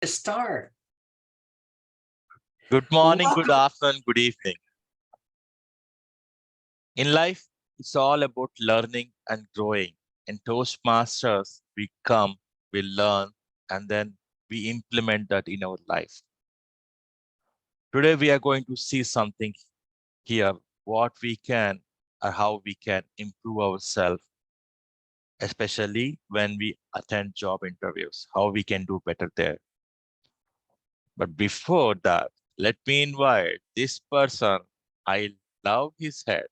Start. Good morning, good Welcome. afternoon, good evening. In life, it's all about learning and growing. In Toastmasters, we come, we learn, and then we implement that in our life. Today, we are going to see something here, what we can or how we can improve ourselves, especially when we attend job interviews, how we can do better there. But before that, let me invite this person. I love his head,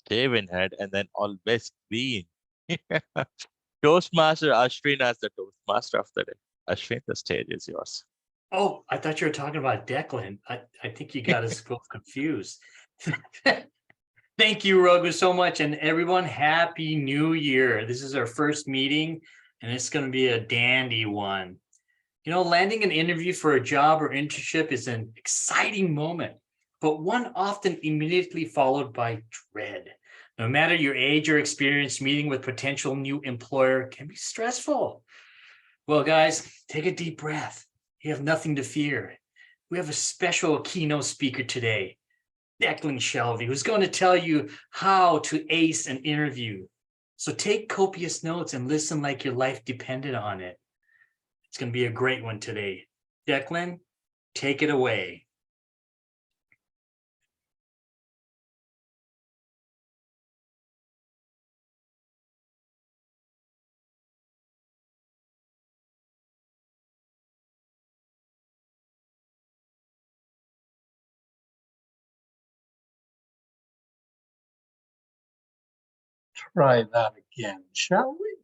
shaven head, and then always clean. Toastmaster Ashwin as the Toastmaster of the day. Ashwin, the stage is yours. Oh, I thought you were talking about Declan. I think you got us both confused. Thank you, Raghu, so much. And everyone, Happy New Year. This is our first meeting, and it's going to be a dandy one. You know, landing an interview for a job or internship is an exciting moment, but one often immediately followed by dread. No matter your age or experience, meeting with potential new employer can be stressful. Well, guys, take a deep breath. You have nothing to fear. We have a special keynote speaker today, Declan Shelby, who's going to tell you how to ace an interview. So take copious notes and listen like your life depended on it. It's going to be a great one today. Declan, take it away. Try that again, shall we?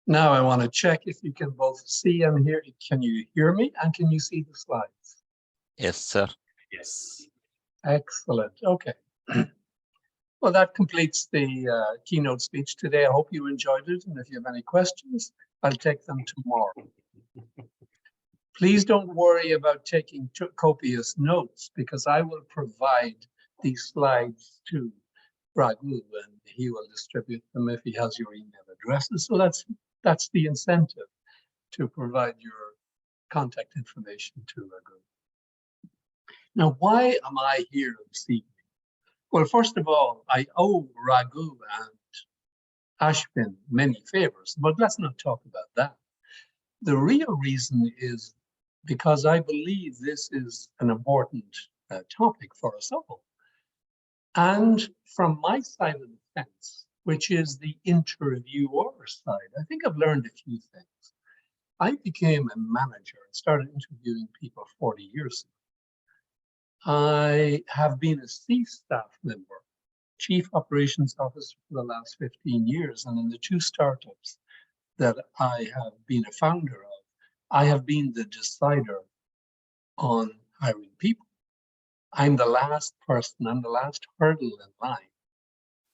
Now I want to check if you can both see and hear. Can you hear me and can you see the slides? Yes, sir. Yes. Excellent. Okay. Well, that completes the keynote speech today. I hope you enjoyed it. And if you have any questions, I'll take them tomorrow. Please don't worry about taking copious notes because I will provide these slides to Raghu and he will distribute them if he has your email addresses. So that's the incentive, to provide your contact information to Raghu. Now, why am I here this evening? Well, first of all, I owe Raghu and Ashwin many favors, but let's not talk about that. The real reason is because I believe this is an important topic for us all. And from my side of the fence, which is the interviewer side, I think I've learned a few things. I became a manager and started interviewing people 40 years ago. I have been a C staff member, chief operations officer for the last 15 years. And in the two startups that I have been a founder of, I have been the decider on hiring people. I'm the last person, I'm the last hurdle in line,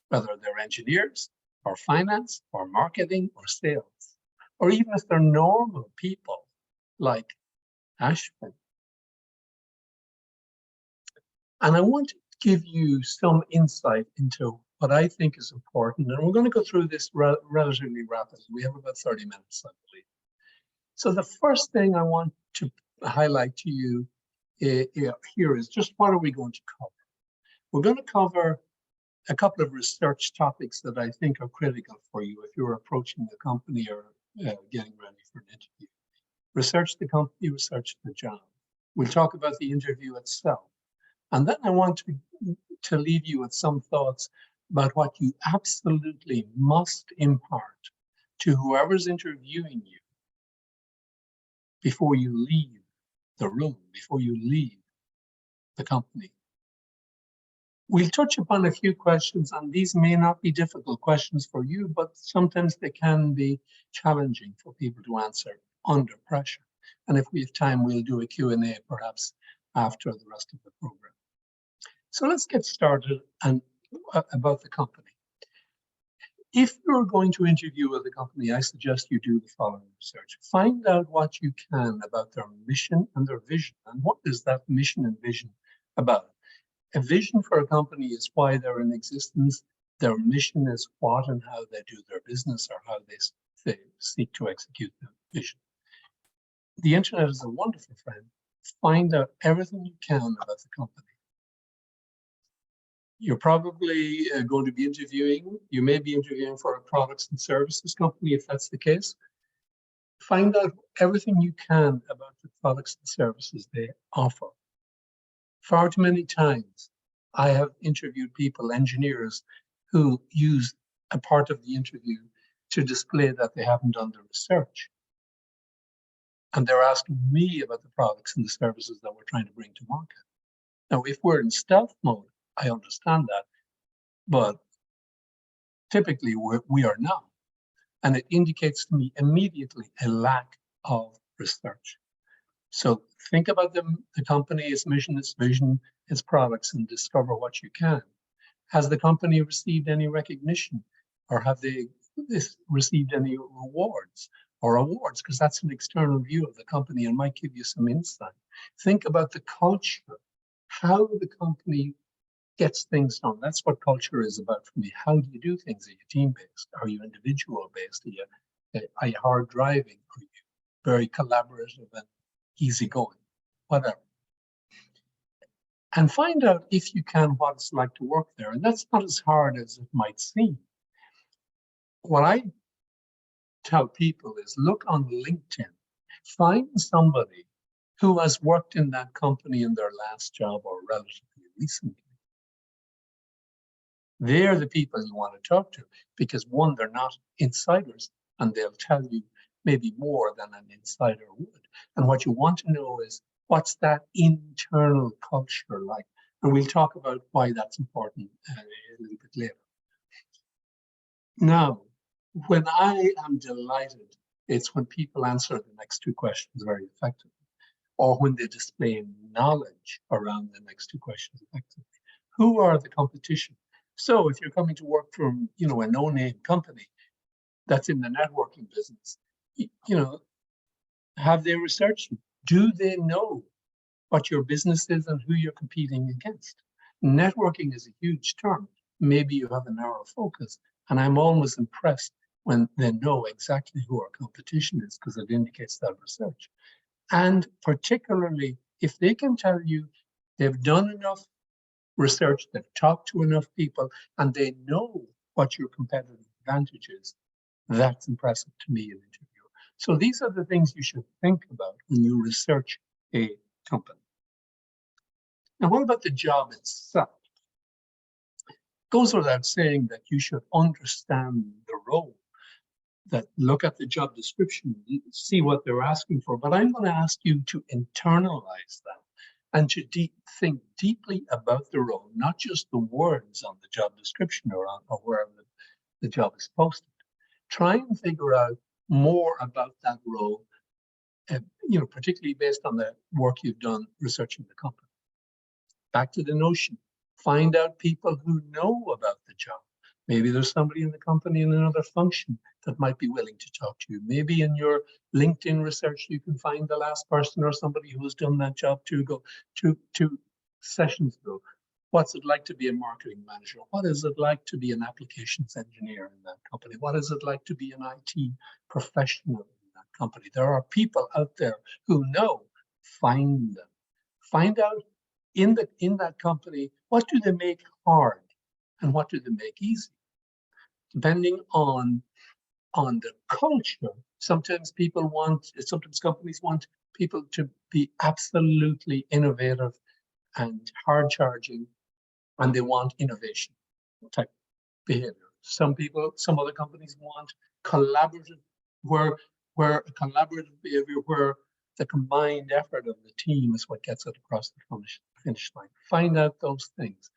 whether they're engineers or finance or marketing or sales, or even if they're normal people like Ashwin. And I want to give you some insight into what I think is important. And we're going to go through this relatively rapidly. We have about 30 minutes, I believe. So the first thing I want to highlight to you here is just what are we going to cover? We're going to cover a couple of research topics that I think are critical for you if you're approaching the company or getting ready for an interview. Research the company, research the job. We'll talk about the interview itself. And then I want to leave you with some thoughts about what you absolutely must impart to whoever's interviewing you before you leave the room, before you leave the company. We'll touch upon a few questions, and these may not be difficult questions for you, but sometimes they can be challenging for people to answer under pressure. And if we have time, we'll do a Q&A perhaps after the rest of the program. So let's get started about the company. If you're going to interview with a company, I suggest you do the following research. Find out what you can about their mission and their vision. And what is that mission and vision about? A vision for a company is why they're in existence. their mission is what and how they do their business or how they seek to execute the vision. The internet is a wonderful friend. Find out everything you can about the company. You're probably going to be interviewing, you may be interviewing for a products and services company if that's the case. Find out everything you can about the products and services they offer. Far too many times, I have interviewed people, engineers, who use a part of the interview to display that they haven't done the research. And they're asking me about the products and the services that we're trying to bring to market. Now, if we're in stealth mode, I understand that, but typically we are not. And it indicates to me immediately a lack of research. So think about the company, its mission, its vision, its products, and discover what you can. Has the company received any recognition, or have they received any rewards or awards? Because that's an external view of the company and might give you some insight. Think about the culture, how the company gets things done. That's what culture is about for me. How do you do things? Are you team-based? Are you individual-based? Are you hard driving? Are you very collaborative and easygoing? Whatever. And find out, if you can, what it's like to work there. And that's not as hard as it might seem. What I tell people is look on LinkedIn. Find somebody who has worked in that company in their last job or relatively recently. They're the people you want to talk to because, one, they're not insiders and they'll tell you maybe more than an insider would. And what you want to know is, what's that internal culture like? And we'll talk about why that's important a little bit later. Now, when I am delighted, it's when people answer the next two questions very effectively, or when they display knowledge around the next two questions effectively. Who are the competition? So if you're coming to work from, a no-name company that's in the networking business, have they researched you? Do they know what your business is and who you're competing against? Networking is a huge term. Maybe you have a narrow focus, and I'm always impressed when they know exactly who our competition is, because it indicates that research. And particularly if they can tell you they've done enough research, they've talked to enough people, and they know what your competitive advantage is, that's impressive to me in an interview. So these are the things you should think about when you research a company. Now, what about the job itself? It goes without saying that you should understand the role, that look at the job description, see what they're asking for. But I'm going to ask you to internalize that and to think deeply about the role, not just the words on the job description or wherever the job is posted. Try and figure out more about that role, particularly based on the work you've done researching the company. Back to the notion, find out people who know about the job. Maybe there's somebody in the company in another function that might be willing to talk to you. Maybe in your LinkedIn research, you can find the last person or somebody who's done that job two sessions ago. What's it like to be a marketing manager? What is it like to be an applications engineer in that company? What is it like to be an IT professional in that company? There are people out there who know. Find them. Find out in that company, what do they make hard and what do they make easy? Depending on the culture, sometimes companies want people to be absolutely innovative and hard charging, and they want innovation type behavior. Some other companies want collaborative, where collaborative behavior, where the combined effort of the team is what gets it across the finish line. Find out those things.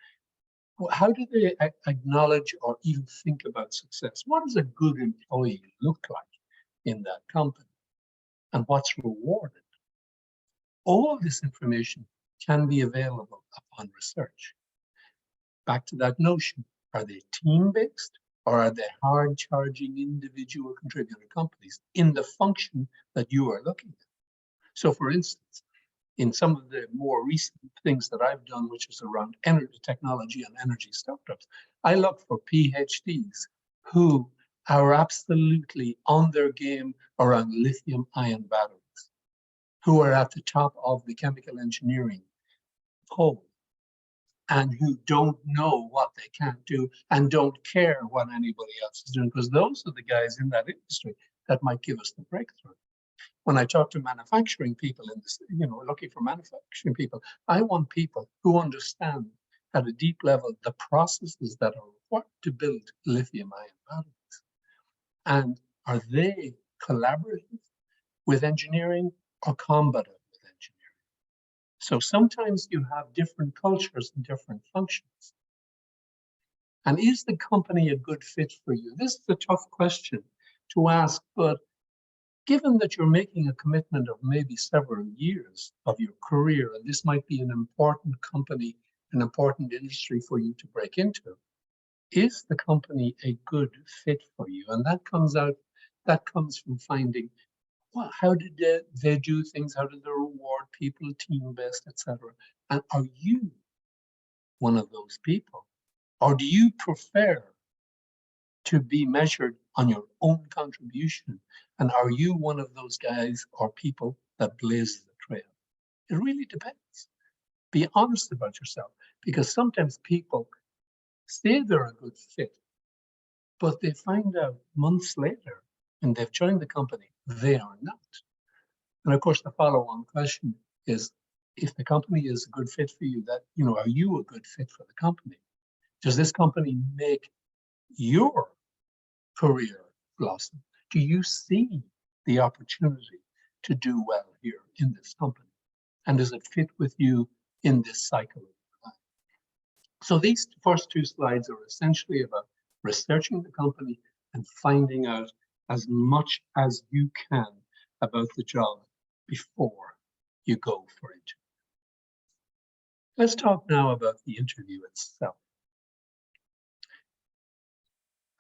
How do they acknowledge or even think about success? What does a good employee look like in that company? And what's rewarded? All this information can be available upon research. Back to that notion, are they team-based or are they hard-charging individual contributor companies in the function that you are looking at? So for instance, in some of the more recent things that I've done, which is around energy technology and energy startups, I look for PhDs who are absolutely on their game around lithium-ion batteries, who are at the top of the chemical engineering pole, and who don't know what they can't do and don't care what anybody else is doing, because those are the guys in that industry that might give us the breakthrough. When I talk to manufacturing people in this, looking for manufacturing people, I want people who understand at a deep level the processes that are required to build lithium-ion batteries. And are they collaborative with engineering or combative with engineering? So sometimes you have different cultures and different functions. And is the company a good fit for you? This is a tough question to ask, but given that you're making a commitment of maybe several years of your career, and this might be an important company, an important industry for you to break into, is the company a good fit for you? And that comes from finding, well, how did they do things? How did they reward people, team-based, etc.? And are you one of those people? Or do you prefer to be measured on your own contribution? And are you one of those guys or people that blazes the trail? It really depends. Be honest about yourself, because sometimes people say they're a good fit, but they find out months later when they've joined the company, they are not. And of course, the follow-on question is, if the company is a good fit for you, are you a good fit for the company? Does this company make your career blossom? Do you see the opportunity to do well here in this company? And does it fit with you in this cycle of your life? So these first two slides are essentially about researching the company and finding out as much as you can about the job before you go for it. Let's talk now about the interview itself.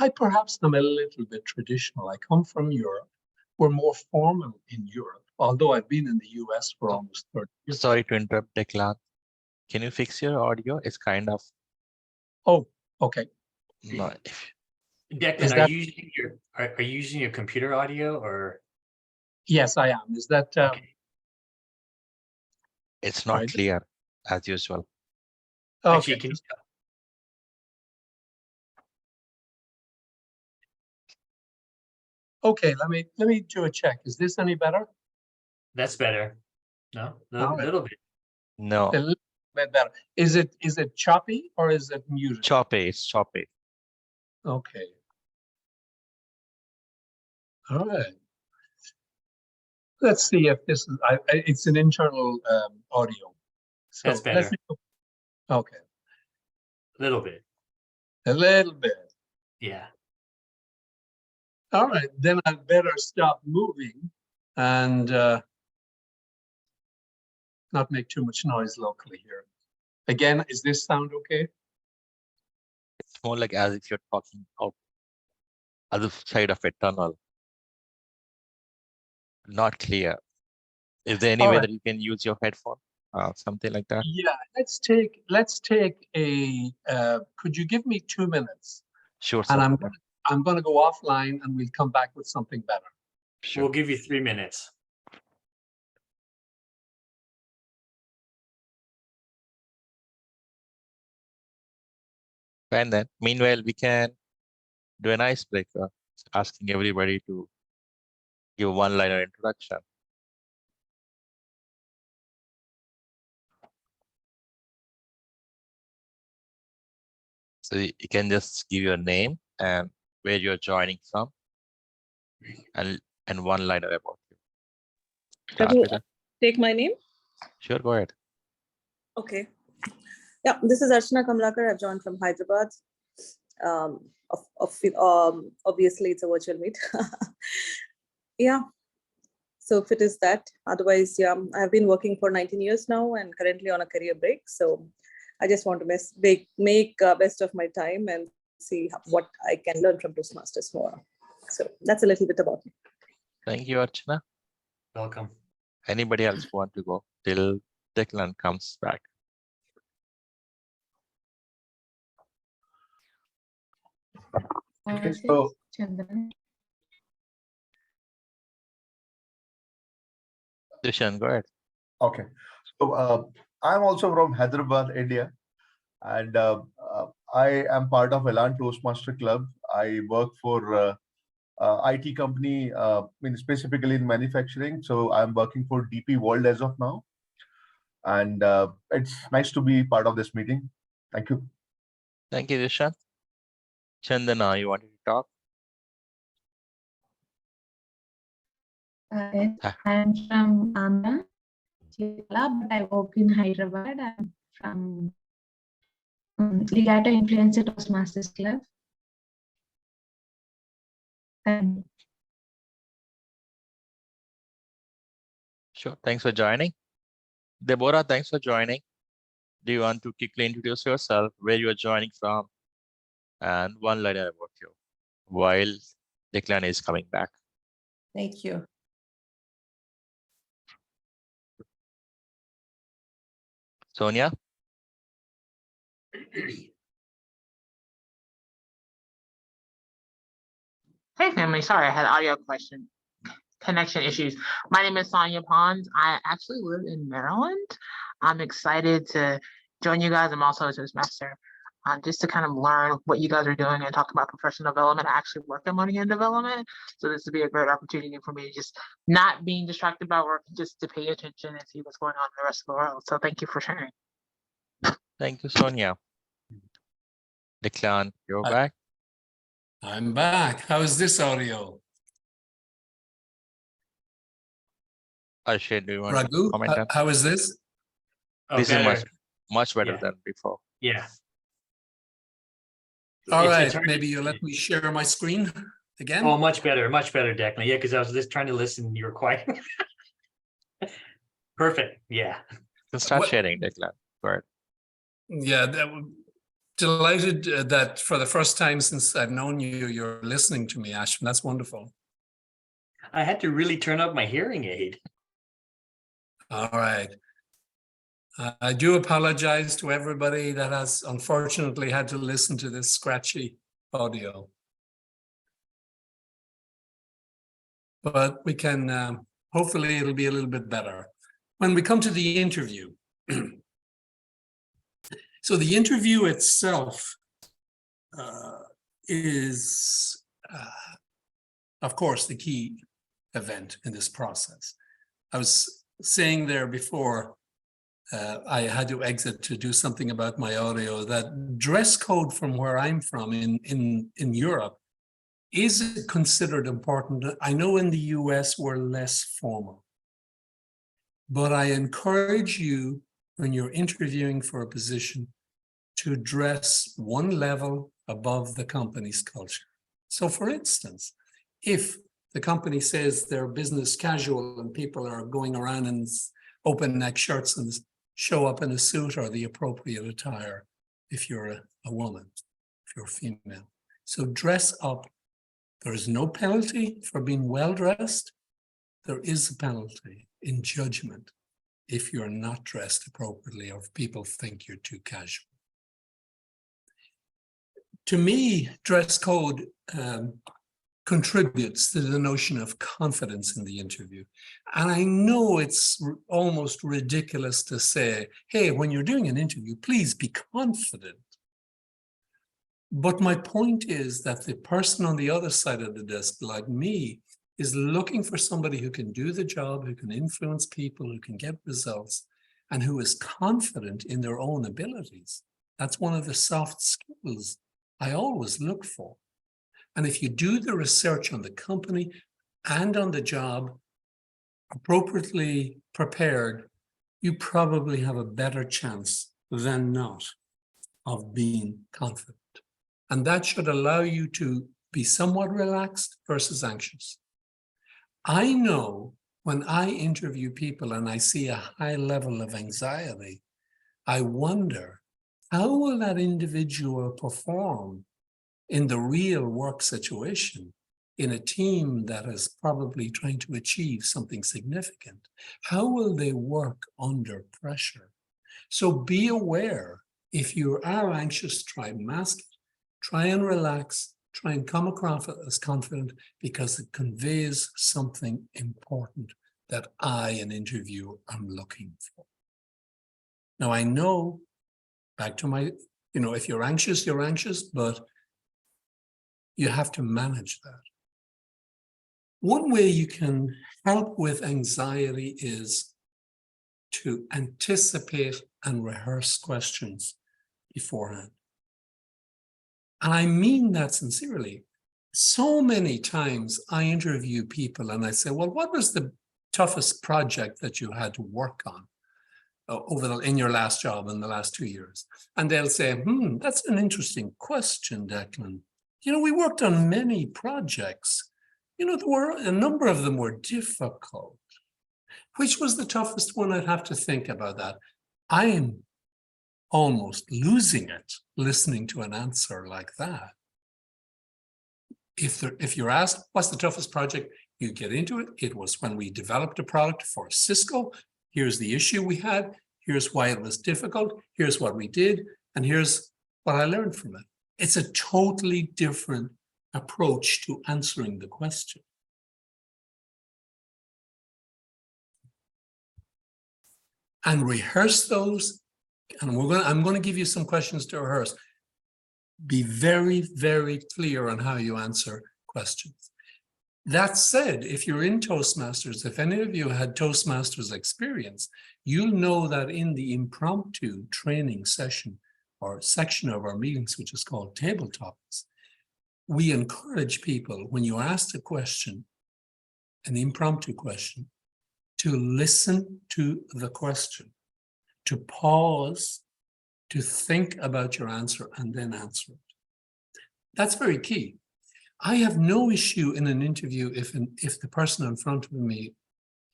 I perhaps am a little bit traditional. I come from Europe. We're more formal in Europe, although I've been in the US for almost 30 years. Sorry to interrupt, Declan. Can you fix your audio? It's kind of. Oh, okay. No, Declan, are you using your computer audio or? Yes, I am. Is that Okay. it's not right? clear as usual. Actually, Okay. can you? Okay, let me do a check. Is this any better? That's better. No, a All right. little bit. No, A little bit better. Is it choppy or is it muted? choppy, it's choppy. Okay. All right. Let's see if this is. It's an internal audio. So That's better. Okay. A little bit. A little bit. Yeah. All right. Then I'd better stop moving and not make too much noise locally here. Again, is this sound okay? It's more like as if you're talking out other side of a tunnel. Not clear. Is there any All way right. that you can use your headphone? Something like that? Yeah, let's take a, could you give me 2 minutes? Sure, And sir. I'm gonna go offline and we'll come back with something better. Sure. We'll give you 3 minutes. And then, meanwhile, we can do an icebreaker, asking everybody to give a one-liner introduction. So you can just give your name and where you're joining from, and one-liner about you. Start with that. Take my name? Sure, go ahead. Okay. Yeah, this is Archana Kamlakar. I've joined from Hyderabad. Obviously, it's a virtual meet. Yeah. So if it is that, otherwise, yeah, I've been working for 19 years now and currently on a career break. So I just want to make best of my time and see what I can learn from Toastmasters more. So that's a little bit about me. Thank you, Archana. Welcome. Anybody else want to go till Declan comes back? Okay, so Chandran. Dushan, go ahead. okay, so I'm also from Hyderabad, India, and I am part of Elan Toastmaster Club. I work for IT company, specifically in manufacturing. So I'm working for DP World as of now, and it's nice to be part of this meeting. Thank you. Thank you, Dushan. Chandana, you wanted to talk? Yes, Ah. I'm from Andhra, Kerala, but I work in Hyderabad. I'm from Legato Influencer Toastmasters Club. And Sure. Thanks for joining. Deborah, thanks for joining. Do you want to quickly introduce yourself, where you are joining from, and one liner about you while Declan is coming back? Thank you. Sonia? Hey family, sorry, I had audio connection issues. My name is Sonia Pons. I actually live in Maryland. I'm excited to join you guys. I'm also a Toastmaster, just to kind of learn what you guys are doing and talk about professional development. I actually work in learning and development, so this would be a great opportunity for me to just not being distracted by work, just to pay attention and see what's going on in the rest of the world. So thank you for sharing. Thank you, Sonia. Declan, you're Hi. back. I'm back. How is this audio? Arshay, do you want to Raghu, comment on? how is this? Oh, This better. is much better Yeah. than before. Yeah. All It's right, hard maybe to- you let me share my screen again. Oh, much better, Declan. Yeah, because I was just trying to listen. You were quiet. Perfect. Yeah. You can start What- sharing, Declan. Go ahead. Yeah, delighted that for the first time since I've known you, you're listening to me, Ashwin. That's wonderful. I had to really turn up my hearing aid. All right. I do apologize to everybody that has unfortunately had to listen to this scratchy audio. But we can, hopefully it'll be a little bit better. When we come to the interview. So the interview itself is, of course, the key event in this process. I was saying there before, I had to exit to do something about my audio, that dress code from where I'm from in Europe is considered important. I know in the US we're less formal, but I encourage you when you're interviewing for a position to dress one level above the company's culture. So for instance, if the company says they're business casual and people are going around in open neck shirts and show up in a suit or the appropriate attire if you're a woman, if you're female. So dress up. There is no penalty for being well dressed. There is a penalty in judgment if you're not dressed appropriately or if people think you're too casual. To me, dress code contributes to the notion of confidence in the interview. And I know it's almost ridiculous to say, hey, when you're doing an interview, please be confident. But my point is that the person on the other side of the desk, like me, is looking for somebody who can do the job, who can influence people, who can get results, and who is confident in their own abilities. That's one of the soft skills I always look for. And if you do the research on the company and on the job appropriately prepared, you probably have a better chance than not of being confident. And that should allow you to be somewhat relaxed versus anxious. I know when I interview people and I see a high level of anxiety, I wonder, how will that individual perform in the real work situation in a team that is probably trying to achieve something significant? How will they work under pressure? So be aware, if you are anxious, try mask it, try and relax, try and come across as confident because it conveys something important that I, an interviewer, am looking for. Now, I know, back to my, if you're anxious, but you have to manage that. One way you can help with anxiety is to anticipate and rehearse questions beforehand. And I mean that sincerely. So many times I interview people and I say, well, what was the toughest project that you had to work on in your last job in the last 2 years? And they'll say, that's an interesting question, Declan. We worked on many projects. There were a number of them were difficult. Which was the toughest one? I'd have to think about that. I am almost losing it listening to an answer like that. If you're asked, what's the toughest project? You get into it. It was when we developed a product for Cisco. Here's the issue we had. Here's why it was difficult. Here's what we did. And here's what I learned from it. It's a totally different approach to answering the question. And rehearse those. And I'm going to give you some questions to rehearse. Be very, very clear on how you answer questions. That said, if you're in Toastmasters, if any of you had Toastmasters experience, you'll know that in the impromptu training session or section of our meetings, which is called Table Topics, we encourage people, when you ask a question, an impromptu question, to listen to the question, to pause, to think about your answer and then answer it. That's very key. I have no issue in an interview if the person in front of me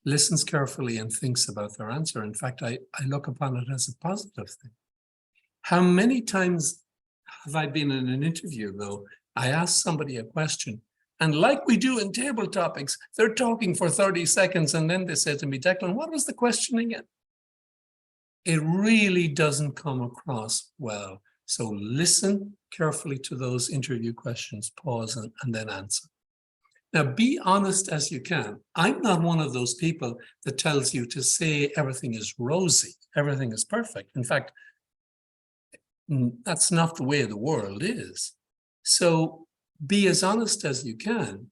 listens carefully and thinks about their answer. In fact, I look upon it as a positive thing. How many times have I been in an interview, though, I ask somebody a question, and like we do in Table Topics, they're talking for 30 seconds, and then they say to me, Declan, what was the question again? It really doesn't come across well. So listen carefully to those interview questions, pause, and then answer. Now, be honest as you can. I'm not one of those people that tells you to say everything is rosy, everything is perfect. In fact, that's not the way the world is. So be as honest as you can.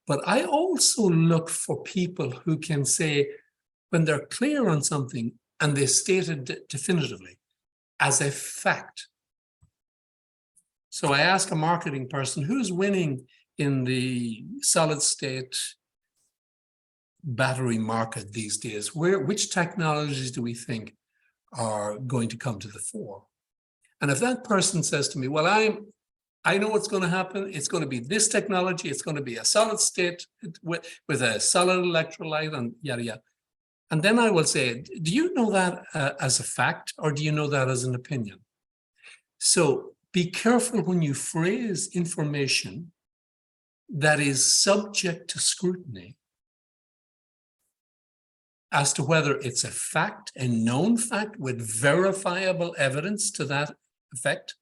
But I also look for people who can say, when they're clear on something and they state it definitively as a fact. So I ask a marketing person, who's winning in the solid state battery market these days? Which technologies do we think are going to come to the fore? And if that person says to me, well, I know what's going to happen. It's going to be this technology. It's going to be a solid state with a solid electrolyte and yada, yada. And then I will say, do you know that as a fact, or do you know that as an opinion? So be careful when you phrase information that is subject to scrutiny as to whether it's a fact, a known fact with verifiable evidence to that effect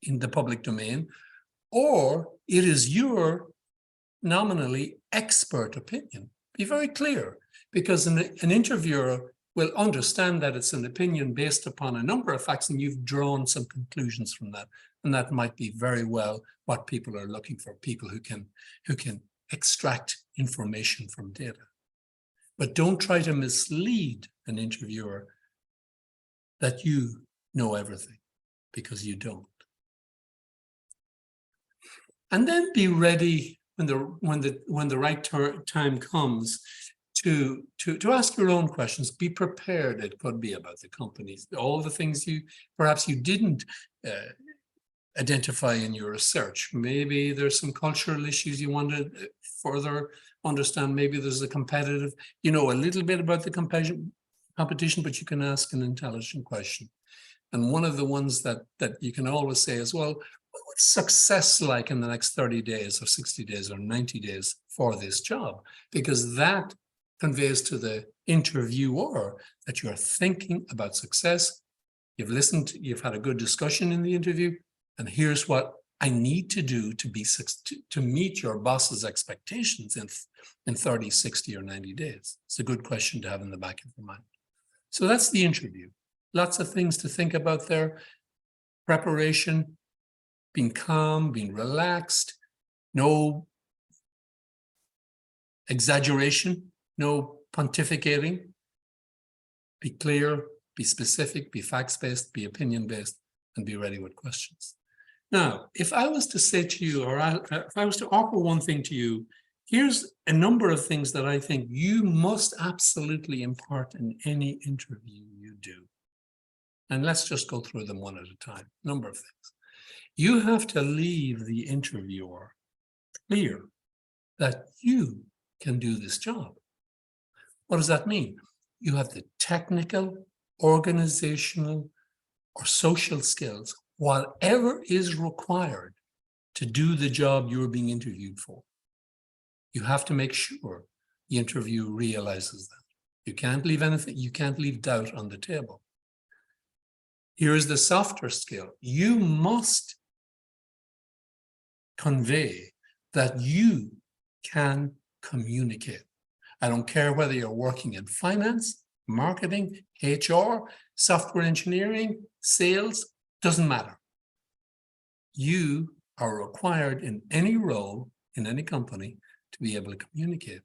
in the public domain, or it is your nominally expert opinion. Be very clear, because an interviewer will understand that it's an opinion based upon a number of facts, and you've drawn some conclusions from that. And that might be very well what people are looking for, people who can extract information from data. But don't try to mislead an interviewer that you know everything, because you don't. And then be ready when the right time comes to ask your own questions. Be prepared. It could be about the companies, all the things perhaps you didn't identify in your research. Maybe there's some cultural issues you want to further understand. Maybe there's a competitive, a little bit about the competition, but you can ask an intelligent question. And one of the ones that you can always say is, well, what's success like in the next 30 days or 60 days or 90 days for this job? Because that conveys to the interviewer that you're thinking about success. You've listened, you've had a good discussion in the interview, and here's what I need to do to meet your boss's expectations in 30, 60, or 90 days? It's a good question to have in the back of your mind. So that's the interview. Lots of things to think about there. Preparation, being calm, being relaxed, no exaggeration, no pontificating. Be clear, be specific, be facts-based, be opinion-based, and be ready with questions. Now, if I was to say to you, or if I was to offer one thing to you, here's a number of things that I think you must absolutely impart in any interview you do. And let's just go through them one at a time. Number of things. You have to leave the interviewer clear that you can do this job. What does that mean? You have the technical, organizational, or social skills, whatever is required to do the job you're being interviewed for. You have to make sure the interview realizes that. You can't leave anything, you can't leave doubt on the table. Here's the softer skill. You must convey that you can communicate. I don't care whether you're working in finance, marketing, HR, software engineering, sales, doesn't matter. You are required in any role, in any company, to be able to communicate.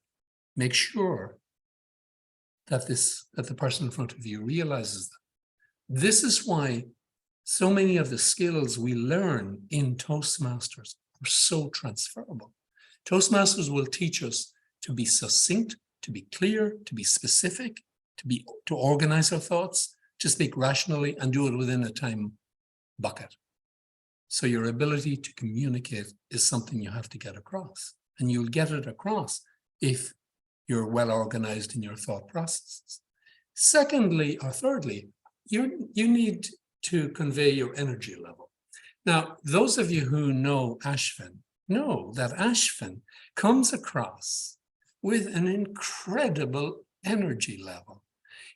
Make sure that the person in front of you realizes that. This is why so many of the skills we learn in Toastmasters are so transferable. Toastmasters will teach us to be succinct, to be clear, to be specific, to organize our thoughts, to speak rationally, and do it within a time bucket. So your ability to communicate is something you have to get across, and you'll get it across if you're well organized in your thought processes. Secondly, or thirdly, you need to convey your energy level. Now, those of you who know Ashvin know that Ashvin comes across with an incredible energy level.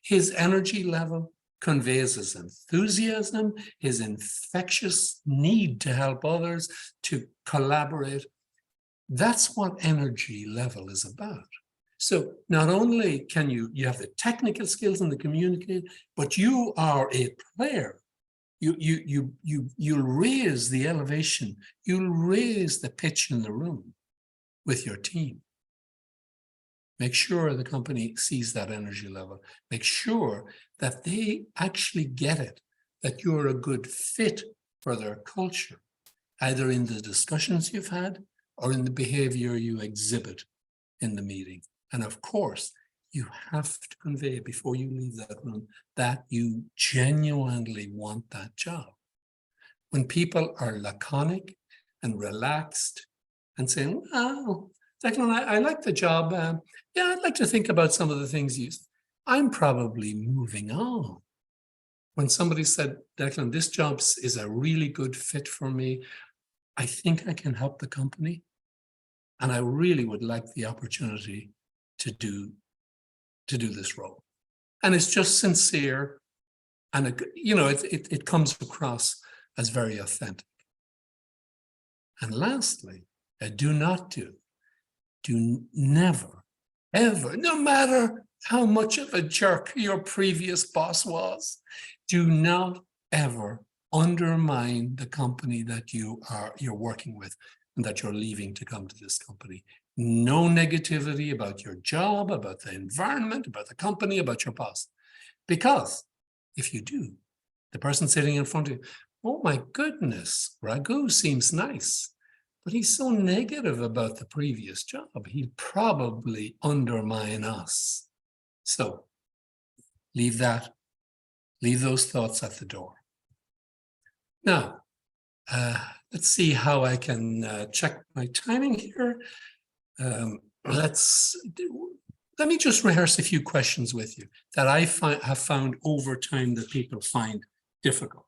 His energy level conveys his enthusiasm, his infectious need to help others, to collaborate. That's what energy level is about. So not only can you have the technical skills and the communicate, but you are a player. You'll raise the elevation, you'll raise the pitch in the room with your team. Make sure the company sees that energy level. Make sure that they actually get it, that you're a good fit for their culture, either in the discussions you've had or in the behavior you exhibit in the meeting. And of course, you have to convey before you leave that room that you genuinely want that job. When people are laconic and relaxed and saying, "Oh, Declan, I like the job. Yeah, I'd like to think about some of the things I'm probably moving on." When somebody said, "Declan, this job is a really good fit for me. I think I can help the company. And I really would like the opportunity to do this role." And it's just sincere. And it comes across as very authentic. And lastly, do never, ever, no matter how much of a jerk your previous boss was, do not ever undermine the company that you're working with and that you're leaving to come to this company. No negativity about your job, about the environment, about the company, about your boss. Because if you do, the person sitting in front of you, "Oh my goodness, Raghu seems nice, but he's so negative about the previous job. He'll probably undermine us." So leave those thoughts at the door. Now, let's see how I can check my timing here. Let me just rehearse a few questions with you that I have found over time that people find difficult.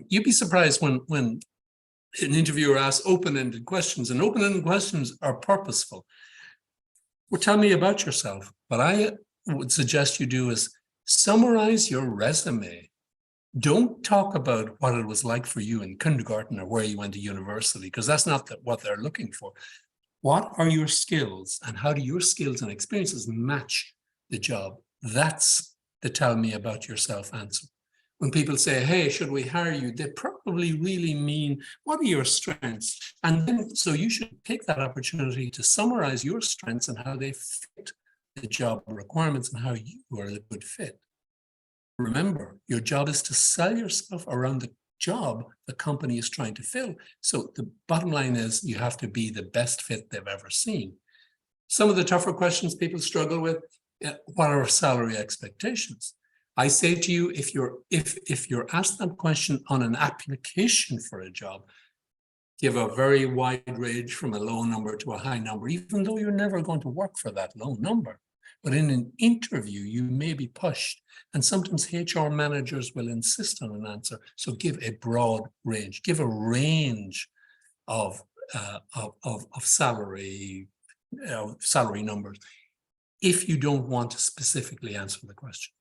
You'd be surprised when an interviewer asks open-ended questions, and open-ended questions are purposeful. Well, tell me about yourself. What I would suggest you do is summarize your resume Don't talk about what it was like for you in kindergarten or where you went to university, because that's not what they're looking for. What are your skills and how do your skills and experiences match the job? That's the tell me about yourself answer. When people say, hey, should we hire you? They probably really mean, what are your strengths? And then, so you should take that opportunity to summarize your strengths and how they fit the job requirements and how you are a good fit. Remember, your job is to sell yourself around the job the company is trying to fill. So the bottom line is you have to be the best fit they've ever seen. Some of the tougher questions people struggle with, what are salary expectations? I say to you, if you're asked that question on an application for a job, give a very wide range from a low number to a high number, even though you're never going to work for that low number. But in an interview, you may be pushed, and sometimes HR managers will insist on an answer. So give a broad range, give a range of salary numbers, if you don't want to specifically answer the question.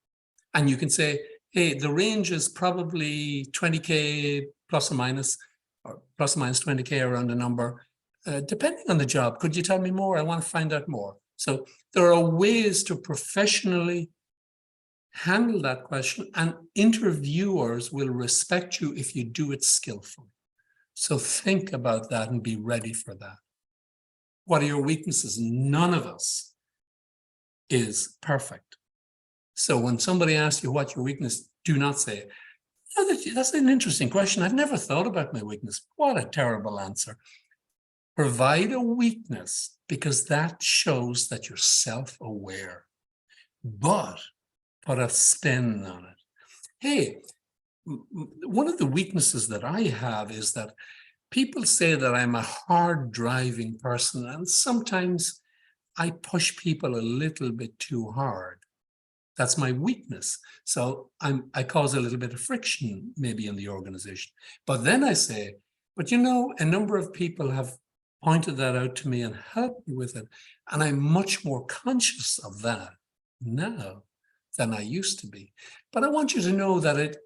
And you can say, hey, the range is probably 20K plus or minus 20K around the number, depending on the job. Could you tell me more? I want to find out more. So there are ways to professionally handle that question, and interviewers will respect you if you do it skillfully. So think about that and be ready for that. What are your weaknesses? None of us is perfect. So when somebody asks you what your weakness, do not say, oh, that's an interesting question. I've never thought about my weakness. What a terrible answer. Provide a weakness, because that shows that you're self-aware, but put a spin on it. Hey, one of the weaknesses that I have is that people say that I'm a hard driving person, and sometimes I push people a little bit too hard. That's my weakness. So I cause a little bit of friction maybe in the organization. But then I say, but you know, a number of people have pointed that out to me and helped me with it. And I'm much more conscious of that now than I used to be. But I want you to know that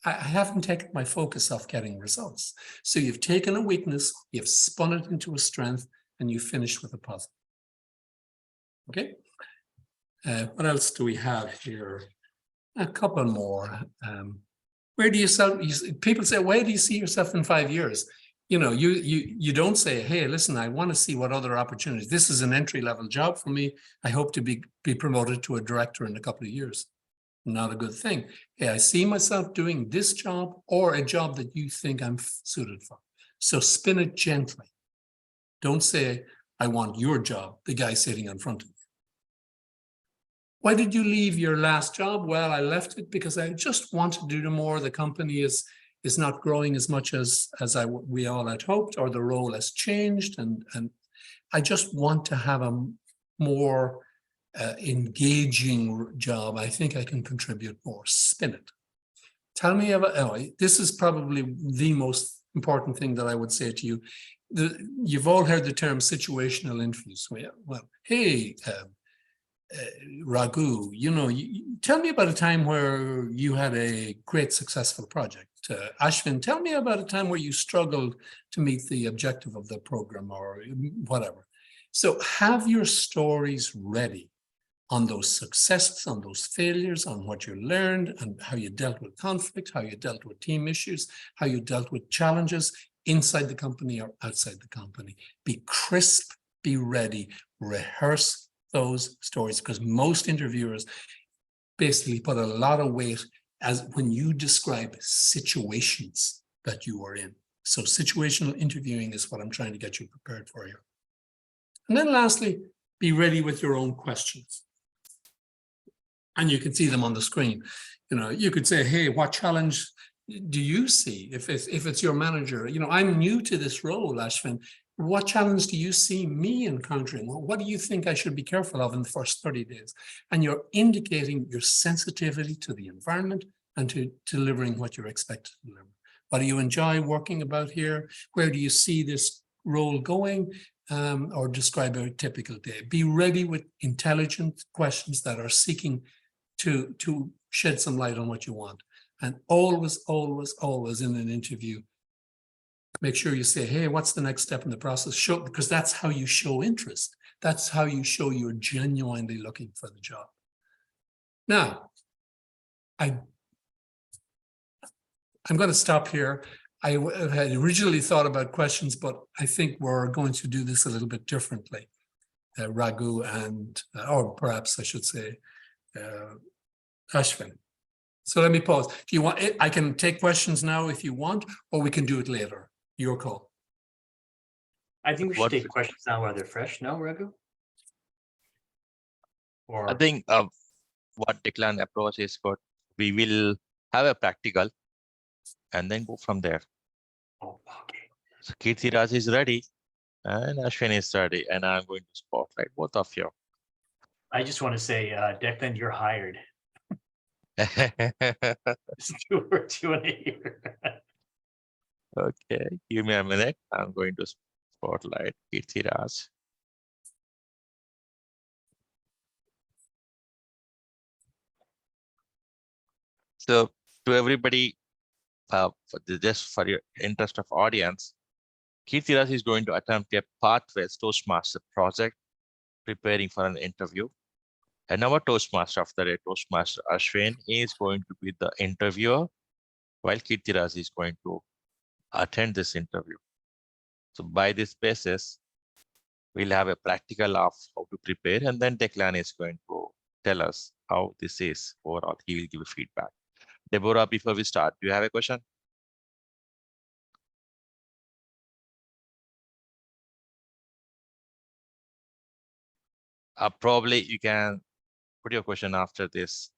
I haven't taken my focus off getting results. So you've taken a weakness, you've spun it into a strength, and you finished with a positive. Okay? What else do we have here? A couple more. Where do you people say, where do you see yourself in 5 years? You know, you don't say, hey, listen, I want to see what other opportunities. This is an entry-level job for me. I hope to be promoted to a director in a couple of years. Not a good thing. Hey, I see myself doing this job or a job that you think I'm suited for. So spin it gently. Don't say, I want your job, the guy sitting in front of me. Why did you leave your last job? Well, I left it because I just want to do more. The company is not growing as much as we all had hoped, or the role has changed. And I just want to have a more engaging job. I think I can contribute more. Spin it. Tell me about, this is probably the most important thing that I would say to you. You've all heard the term situational interviews. Well, hey, Raghu, you know, tell me about a time where you had a great successful project. Ashwin, tell me about a time where you struggled to meet the objective of the program or whatever. So have your stories ready on those successes, on those failures, on what you learned and how you dealt with conflict, how you dealt with team issues, how you dealt with challenges inside the company or outside the company. Be crisp, be ready, rehearse those stories, because most interviewers basically put a lot of weight as when you describe situations that you are in. So situational interviewing is what I'm trying to get you prepared for here. And then lastly, be ready with your own questions. And you can see them on the screen. You know, you could say, hey, what challenge do you see if it's your manager? You know, I'm new to this role, Ashwin. What challenge do you see me encountering? What do you think I should be careful of in the first 30 days? And you're indicating your sensitivity to the environment and to delivering what you're expected to deliver. What do you enjoy working about here? Where do you see this role going? Or describe a typical day. Be ready with intelligent questions that are seeking to shed some light on what you want. And always, always, always in an interview, make sure you say, hey, what's the next step in the process? Show, because that's how you show interest. That's how you show you're genuinely looking for the job. Now, I'm going to stop here. I had originally thought about questions, but I think we're going to do this a little bit differently. Raghu and, or perhaps I should say, Ashwin. So let me pause. If you want, I can take questions now if you want, or we can do it later. Your call. I think we should What- take questions now while they're fresh. No, Raghu? Or I think what Declan approach is good. We will have a practical and then go from there. oh, okay. So Kirtiraj is ready and Ashwin is ready, and I'm going to spotlight both of you. I just want to say, Declan, you're hired. Just 2 words you want to hear. Okay, give me a minute. I'm going to spotlight Kirtiraj. So to everybody, just for your interest of audience, Kirtiraj is going to attempt a Pathways Toastmaster project, preparing for an interview. And our Toastmaster of the day, Toastmaster Ashwin, is going to be the interviewer, while Kirtiraj is going to attend this interview. So by this basis, we'll have a practical of how to prepare, and then Declan is going to tell us how this is overall. He will give feedback. Deborah, before we start, do you have a question? Probably you can put your question after this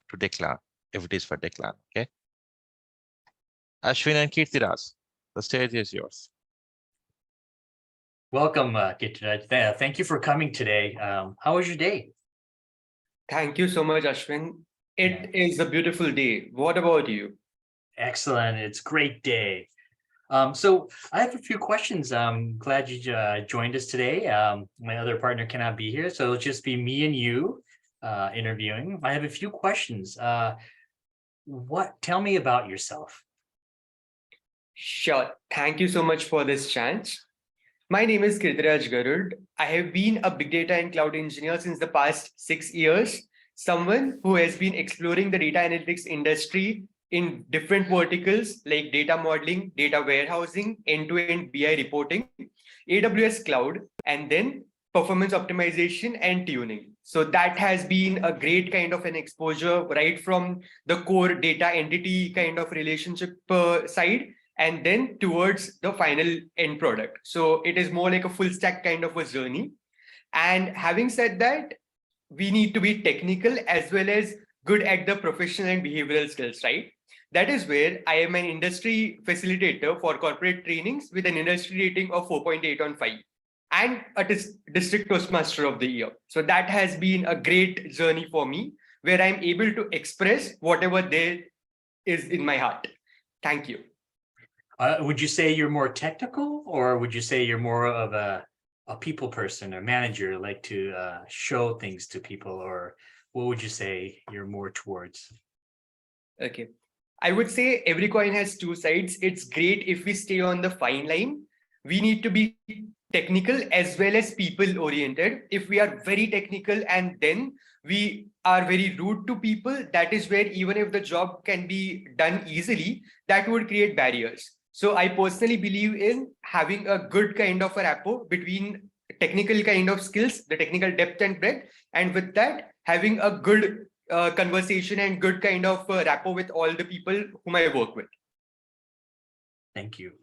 to Declan, if it is for Declan, okay? Ashwin and Kirtiraj, the stage is yours. Welcome, Kirtiraj. Thank you for coming today. How was your day? Thank you so much, Ashwin. It is a beautiful day. What about you? Excellent. It's a great day. So I have a few questions. I'm glad you joined us today. My other partner cannot be here, so it'll just be me and you interviewing. I have a few questions. Tell me about yourself. Sure. Thank you so much for this chance. My name is Kirtiraj Garud. I have been a big data and cloud engineer since the past 6 years, someone who has been exploring the data analytics industry in different verticals like data modeling, data warehousing, end-to-end BI reporting, AWS cloud, and then performance optimization and tuning. So that has been a great kind of an exposure right from the core data entity kind of relationship side, and then towards the final end product. So it is more like a full stack kind of a journey. And having said that, we need to be technical as well as good at the professional and behavioral skills, right? That is where I am an industry facilitator for corporate trainings with an industry rating of 4.8 on 5 and a district Toastmaster of the year. So that has been a great journey for me, where I'm able to express whatever there is in my heart. Thank you. Would you say you're more technical, or would you say you're more of a people person or manager, like to show things to people, or what would you say you're more towards? Okay. I would say every coin has two sides. It's great if we stay on the fine line. We need to be technical as well as people oriented. If we are very technical and then we are very rude to people, that is where even if the job can be done easily, that would create barriers. So I personally believe in having a good kind of a rapport between technical kind of skills, the technical depth and breadth, and with that, having a good conversation and good kind of rapport with all the people whom I work with. Thank you.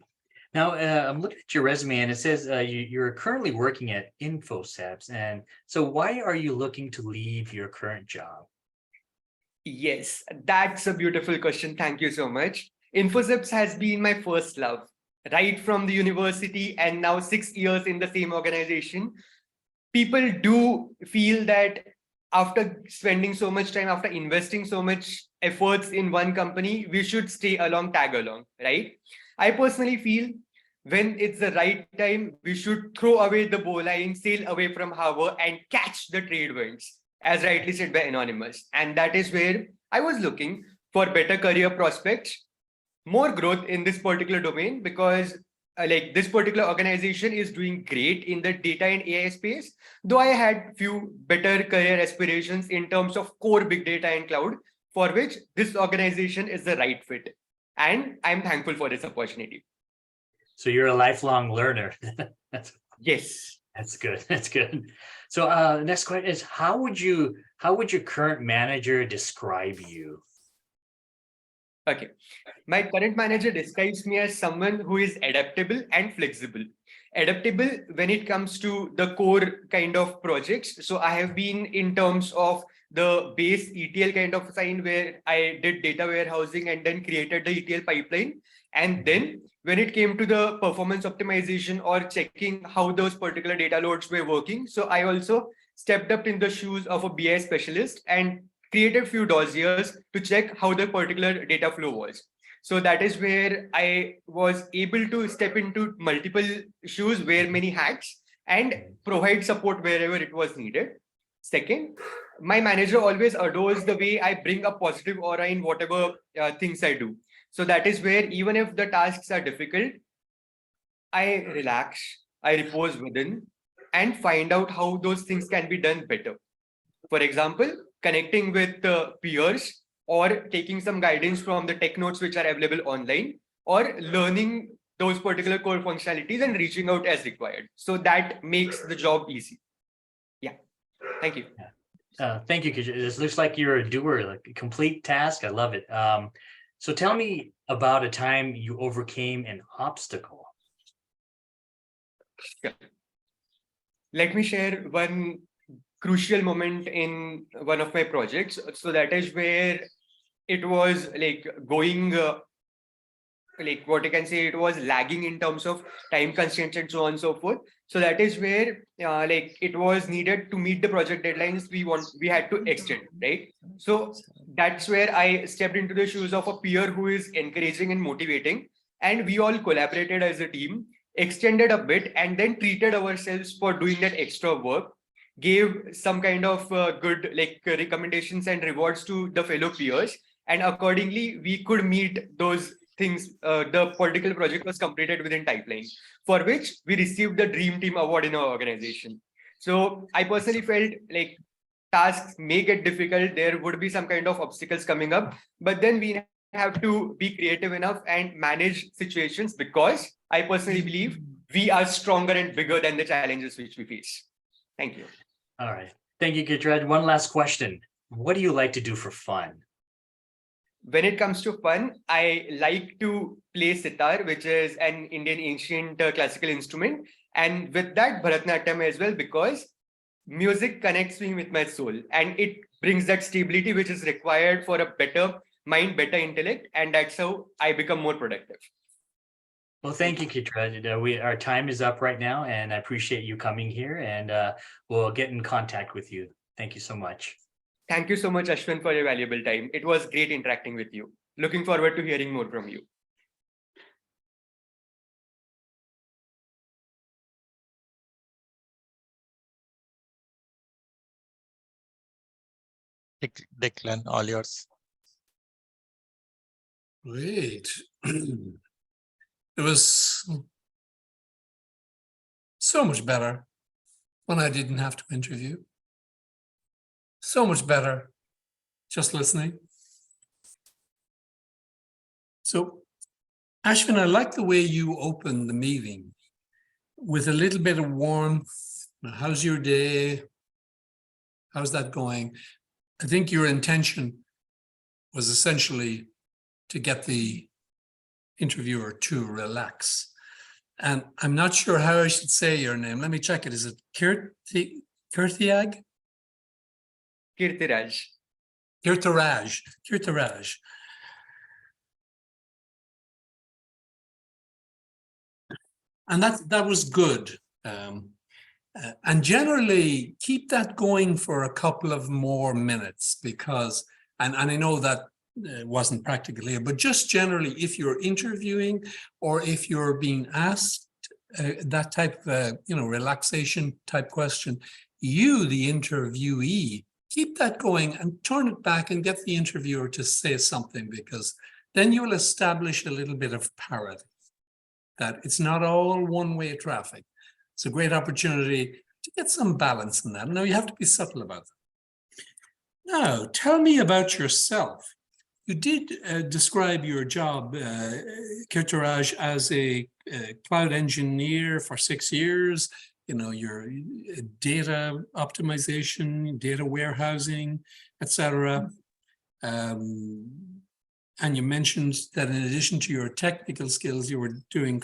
Now, I'm looking at your resume and it says you're currently working at InfoSabs. And so why are you looking to leave your current job? Yes, that's a beautiful question. Thank you so much. InfoSabs has been my first love, right from the university, and now 6 years in the same organization. People do feel that after spending so much time, after investing so much efforts in one company, we should stay along, tag along, right? I personally feel when it's the right time, we should throw away the bowline, sail away from harbor and catch the trade winds, as rightly said by Anonymous. And that is where I was looking for better career prospects, more growth in this particular domain, because like this particular organization is doing great in the data and AI space, though I had few better career aspirations in terms of core big data and cloud, for which this organization is the right fit. And I'm thankful for this opportunity. So you're a lifelong learner. Yes. That's good. That's good. So next question is, how would your current manager describe you? Okay. My current manager describes me as someone who is adaptable and flexible. Adaptable when it comes to the core kind of projects. So I have been in terms of the base ETL kind of sign where I did data warehousing and then created the ETL pipeline. And then when it came to the performance optimization or checking how those particular data loads were working, so I also stepped up in the shoes of a BI specialist and created few dossiers to check how the particular data flow was. So that is where I was able to step into multiple shoes, wear many hats, and provide support wherever it was needed. Second, my manager always adores the way I bring a positive aura in whatever things I do. So that is where even if the tasks are difficult, I relax, I repose within, and find out how those things can be done better. For example, connecting with peers or taking some guidance from the tech notes which are available online, or learning those particular core functionalities and reaching out as required. So that makes the job easy. Yeah. Thank you. Thank you, Kish. This looks like you're a doer, like a complete task. I love it. So tell me about a time you overcame an obstacle. Yeah. Let me share one crucial moment in one of my projects. So that is where it was like going, like what I can say, it was lagging in terms of time constraints and so on and so forth. So that is where like it was needed to meet the project deadlines we had to extend, right? So that's where I stepped into the shoes of a peer who is encouraging and motivating, and we all collaborated as a team, extended a bit, and then treated ourselves for doing that extra work, gave some kind of good like recommendations and rewards to the fellow peers, and accordingly we could meet those things. The particular project was completed within timeline, for which we received the Dream Team Award in our organization. So I personally felt like tasks may get difficult, there would be some kind of obstacles coming up, but then we have to be creative enough and manage situations, because I personally believe we are stronger and bigger than the challenges which we face. Thank you. All right. Thank you, Gitraj. One last question. What do you like to do for fun? When it comes to fun, I like to play sitar, which is an Indian ancient classical instrument. And with that, Bharatanatyam as well, because music connects me with my soul and it brings that stability which is required for a better mind, better intellect. And that's how I become more productive. Well, thank you, Gitraj. Our time is up right now, and I appreciate you coming here, and we'll get in contact with you. Thank you so much. Thank you so much, Ashwin, for your valuable time. It was great interacting with you. Looking forward to hearing more from you. Declan, all yours. Great. It was so much better when I didn't have to interview. So much better just listening. So, Ashwin, I like the way you opened the meeting with a little bit of warmth. How's your day? How's that going? I think your intention was essentially to get the interviewer to relax. And I'm not sure how I should say your name. Let me check it. Is it Kirtiag? Kirtiraj. Kirtiraj. Kirtiraj. And that was good. And generally keep that going for a couple of more minutes, because, and I know that wasn't practical here, but just generally, if you're interviewing or if you're being asked that type of, relaxation type question, you, the interviewee, keep that going and turn it back and get the interviewer to say something, because then you will establish a little bit of parity, that it's not all one-way traffic. It's a great opportunity to get some balance in that. Now, you have to be subtle about that. Now, tell me about yourself. You did describe your job, Kirtaraj, as a cloud engineer for 6 years. You know, your data optimization, data warehousing, etc. And you mentioned that in addition to your technical skills, you were doing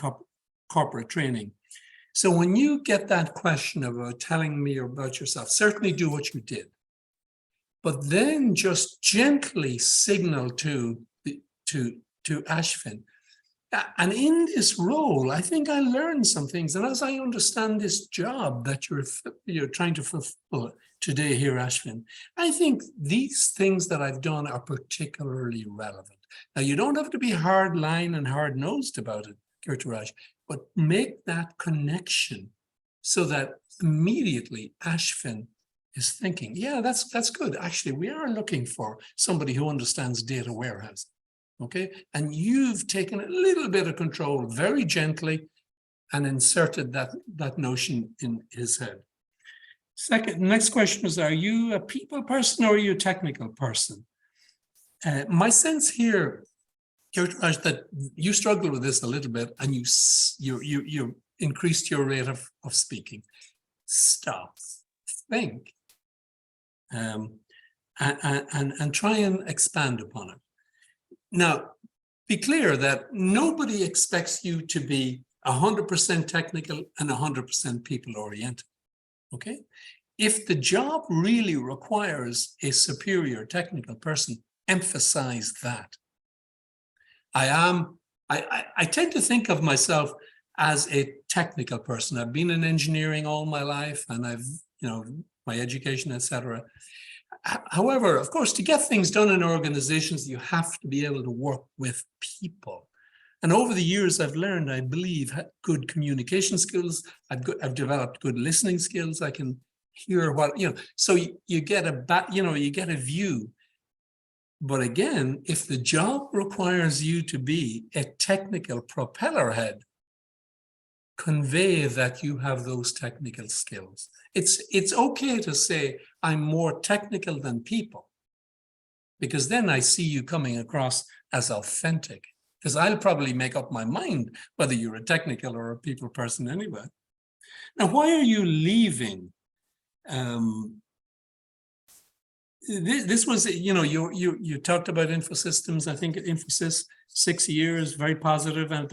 corporate training. So when you get that question about telling me about yourself, certainly do what you did, but then just gently signal to Ashvin. And in this role, I think I learned some things. And as I understand this job that you're trying to fulfill today here, Ashvin, I think these things that I've done are particularly relevant. Now, you don't have to be hard line and hard nosed about it, Kirtaraj, but make that connection so that immediately Ashvin is thinking, yeah, that's good. Actually, we are looking for somebody who understands data warehousing. Okay, and you've taken a little bit of control very gently and inserted that notion in his head. Next question is, are you a people person or are you a technical person? My sense here, Kirtaraj, that you struggle with this a little bit and you increased your rate of speaking. Stop, think, and try and expand upon it. Now, be clear that nobody expects you to be 100% technical and 100% people-oriented, okay? If the job really requires a superior technical person, emphasize that. I tend to think of myself as a technical person. I've been in engineering all my life, and I've, you know, my education, etc. However, of course, to get things done in organizations, you have to be able to work with people. And over the years, I've learned, I believe, good communication skills. I've developed good listening skills. I can hear what, you know, so you get a view. But again, if the job requires you to be a technical propeller head, convey that you have those technical skills. It's okay to say, I'm more technical than people, because then I see you coming across as authentic, because I'll probably make up my mind whether you're a technical or a people person anyway. Now, why are you leaving? This was, you know, you talked about Infosystems. I think Infosys, 6 years, very positive, and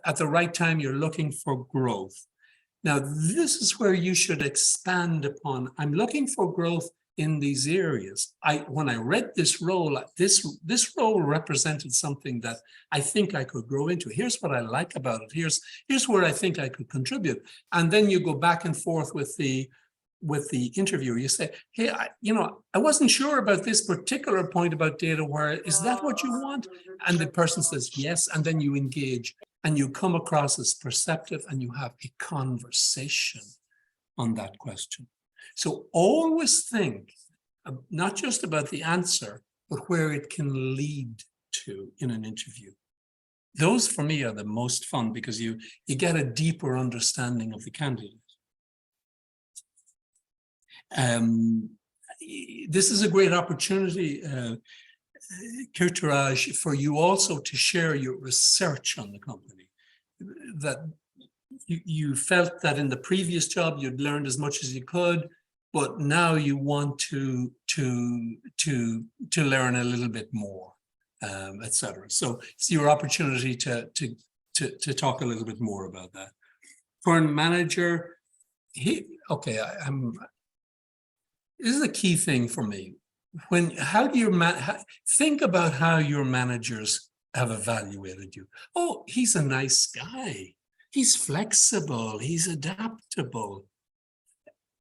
at the right time, you're looking for growth. Now, this is where you should expand upon. I'm looking for growth in these areas. When I read this role, this role represented something that I think I could grow into. Here's what I like about it. Here's where I think I could contribute. And then you go back and forth with the interviewer. You say, hey, I wasn't sure about this particular point about data. Where is that what you want? And the person says yes, and then you engage and you come across as perceptive and you have a conversation on that question. So always think not just about the answer, but where it can lead to in an interview. Those for me are the most fun, because you get a deeper understanding of the candidate. This is a great opportunity, Kirtaraj, for you also to share your research on the company. That you felt that in the previous job you'd learned as much as you could, but now you want to learn a little bit more, etc. So it's your opportunity to talk a little bit more about that. For a manager, this is a key thing for me. Think about how your managers have evaluated you. Oh, he's a nice guy. He's flexible. He's adaptable.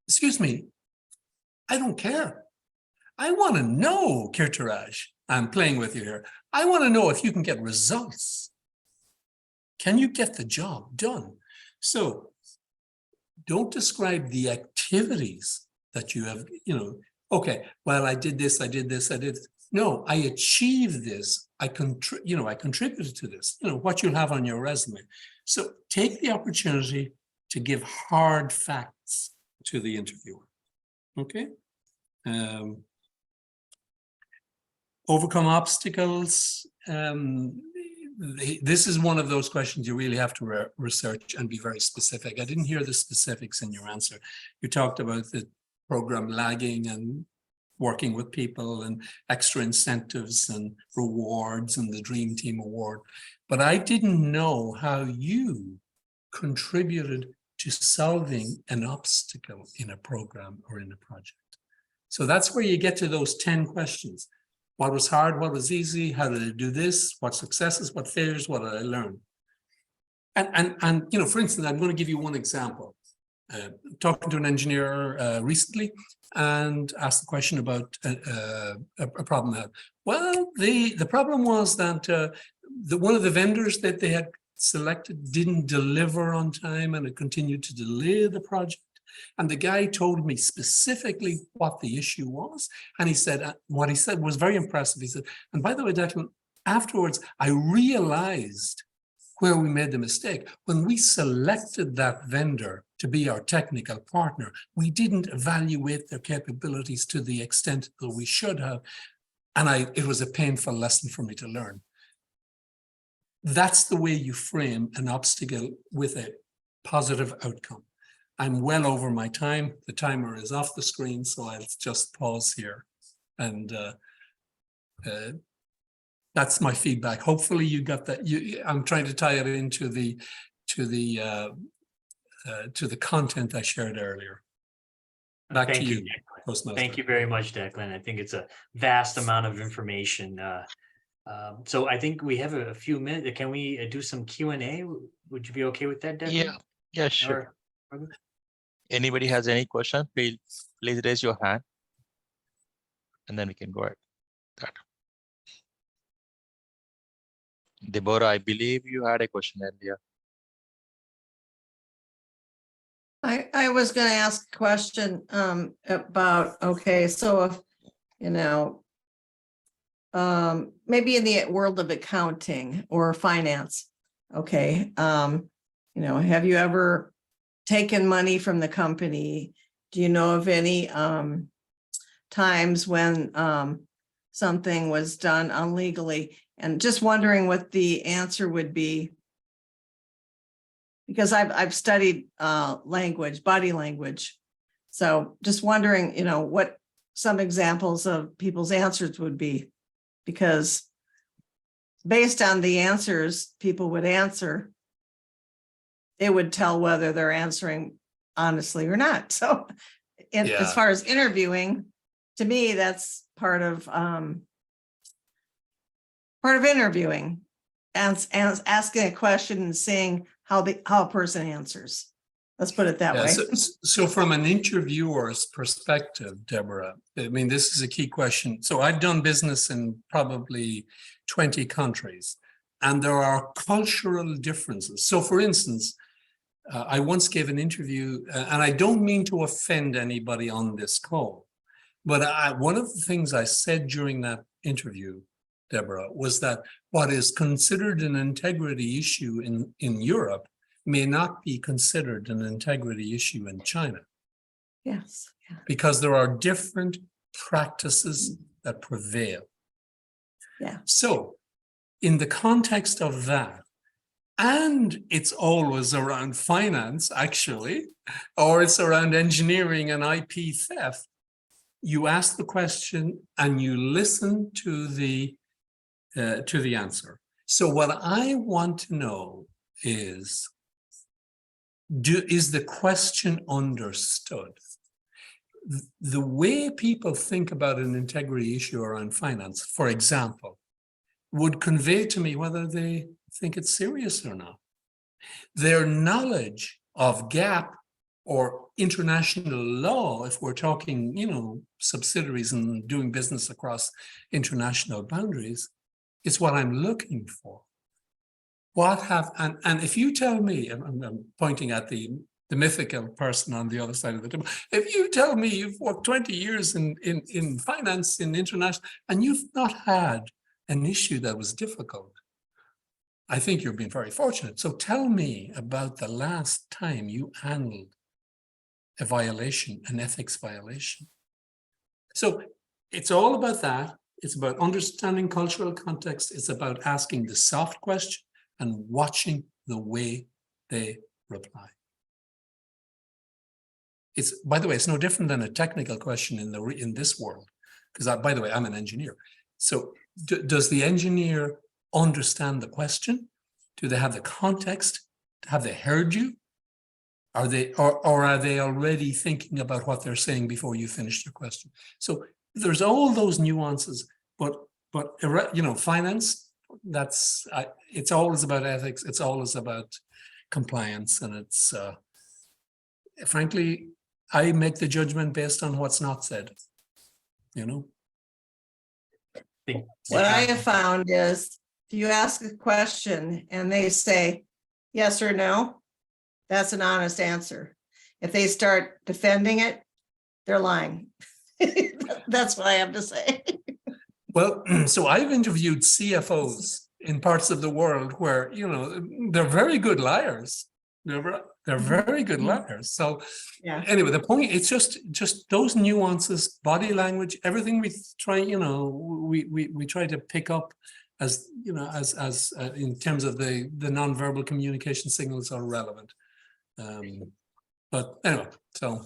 Excuse me, I don't care. I want to know, Kirtaraj, I'm playing with you here. I want to know if you can get results. Can you get the job done? So don't describe the activities that you have, Okay, well, I did this, I did this, I did. No, I achieved this. I contributed to this, what you'll have on your resume. So take the opportunity to give hard facts to the interviewer. Okay. Overcome obstacles. This is one of those questions you really have to research and be very specific. I didn't hear the specifics in your answer. You talked about the program lagging and working with people and extra incentives and rewards and the Dream Team Award. But I didn't know how you contributed to solving an obstacle in a program or in a project. So that's where you get to those 10 questions. What was hard? What was easy? How did I do this? What successes? What failures? What did I learn? And for instance, I'm going to give you one example. Talking to an engineer recently and asked the question about a problem they had. Well, the problem was that one of the vendors that they had selected didn't deliver on time, and it continued to delay the project. And the guy told me specifically what the issue was. And he said, what he said was very impressive. He said, and by the way, Declan, afterwards, I realized where we made the mistake. When we selected that vendor to be our technical partner, we didn't evaluate their capabilities to the extent that we should have. And it was a painful lesson for me to learn. That's the way you frame an obstacle with a positive outcome. I'm well over my time. The timer is off the screen, so I'll just pause here. And that's my feedback. Hopefully you got that. I'm trying to tie it into the content I shared earlier. Back to you, Toastmaster. Thank you very much, Declan. I think it's a vast amount of information. So I think we have a few minutes. Can we do some Q&A? Would you be okay with that, Declan? Yeah, sure. Anybody has any question, please raise your hand, and then we can go ahead. Deborah, I believe you had a question earlier. I was going to ask a question about, okay, so if, maybe in the world of accounting or finance, okay, have you ever taken money from the company? Do you know of any times when something was done illegally? And just wondering what the answer would be, because I've studied language, body language. So just wondering, what some examples of people's answers would be, because based on the answers people would answer, it would tell whether they're answering honestly or not. So as far as interviewing, to me, that's part of interviewing, and asking a question and seeing how a person answers. Let's put it that way. So from an interviewer's perspective, Deborah, I mean, this is a key question. So I've done business in probably 20 countries, and there are cultural differences. So for instance, I once gave an interview, and I don't mean to offend anybody on this call, but one of the things I said during that interview, Deborah, was that what is considered an integrity issue in Europe may not be considered an integrity issue in China. Yes. Yeah. Because there are different practices that prevail. Yeah. So in the context of that, and it's always around finance, actually, or it's around engineering and IP theft, you ask the question and you listen to the answer. So what I want to know is the question understood? The way people think about an integrity issue around finance, for example, would convey to me whether they think it's serious or not. Their knowledge of GAAP or international law, if we're talking, subsidiaries and doing business across international boundaries, is what I'm looking for. And if you tell me, I'm pointing at the the mythical person on the other side of the table. If you tell me you've worked 20 years in finance, in international, and you've not had an issue that was difficult, I think you're being very fortunate. So tell me about the last time you handled a violation, an ethics violation. So it's all about that. It's about understanding cultural context. It's about asking the soft question and watching the way they reply. It's, by the way, it's no different than a technical question in this world, because by the way, I'm an engineer. So does the engineer understand the question? Do they have the context? Have they heard you? Are they, or are they already thinking about what they're saying before you finish your question? So there's all those nuances, but you know, finance, that's it's always about ethics. It's always about compliance, and it's frankly, I make the judgment based on what's not said. You know. What I have found is if you ask a question and they say yes or no, that's an honest answer. If they start defending it, they're lying. That's what I have to say. Well, so I've interviewed CFOs in parts of the world where, you know, they're very good liars. They're very good liars. So Yeah. anyway, the point, it's just those nuances, body language, everything we try, you know, we try to pick up as, you know, as in terms of the nonverbal communication signals are relevant. But anyway, so.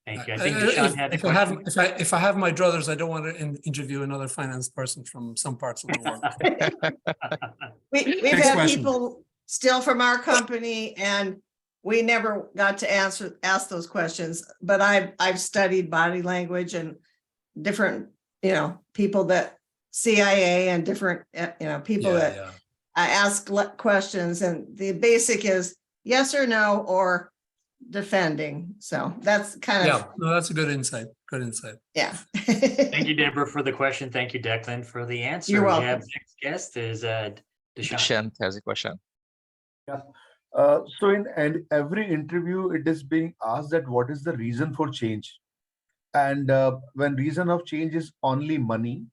Thank you. I think Deshaun had a question. If I have my druthers, I don't want to interview another finance person from some parts of the world. We've Next had question. people still from our company, and we never got to ask those questions. But I've studied body language and different, you know, people that CIA and different, you know, people that I ask questions, and the basic is yes or no or defending. So that's kind of, no, that's a good insight. Good insight. yeah. Thank you, Deborah, for the question. Thank you, Declan, for the answer. You're We welcome. have next guest is Deshaun. Dushyant has a question. Yeah. So in every interview, it is being asked that what is the reason for change? And when reason of change is only money,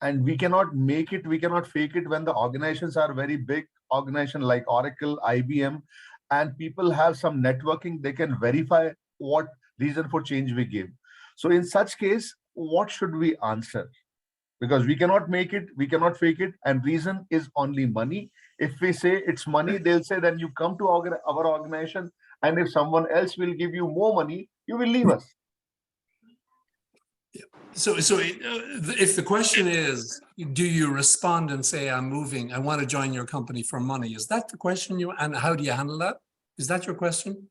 and we cannot make it, we cannot fake it when the organizations are very big organization like Oracle, IBM, and people have some networking, they can verify what reason for change we give. So in such case, what should we answer? Because we cannot make it, we cannot fake it, and reason is only money. If we say it's money, they'll say then you come to our organization, and if someone else will give you more money, you will leave us. So if the question is, do you respond and say, I'm moving, I want to join your company for money? Is that the question and how do you handle that? Is that your question?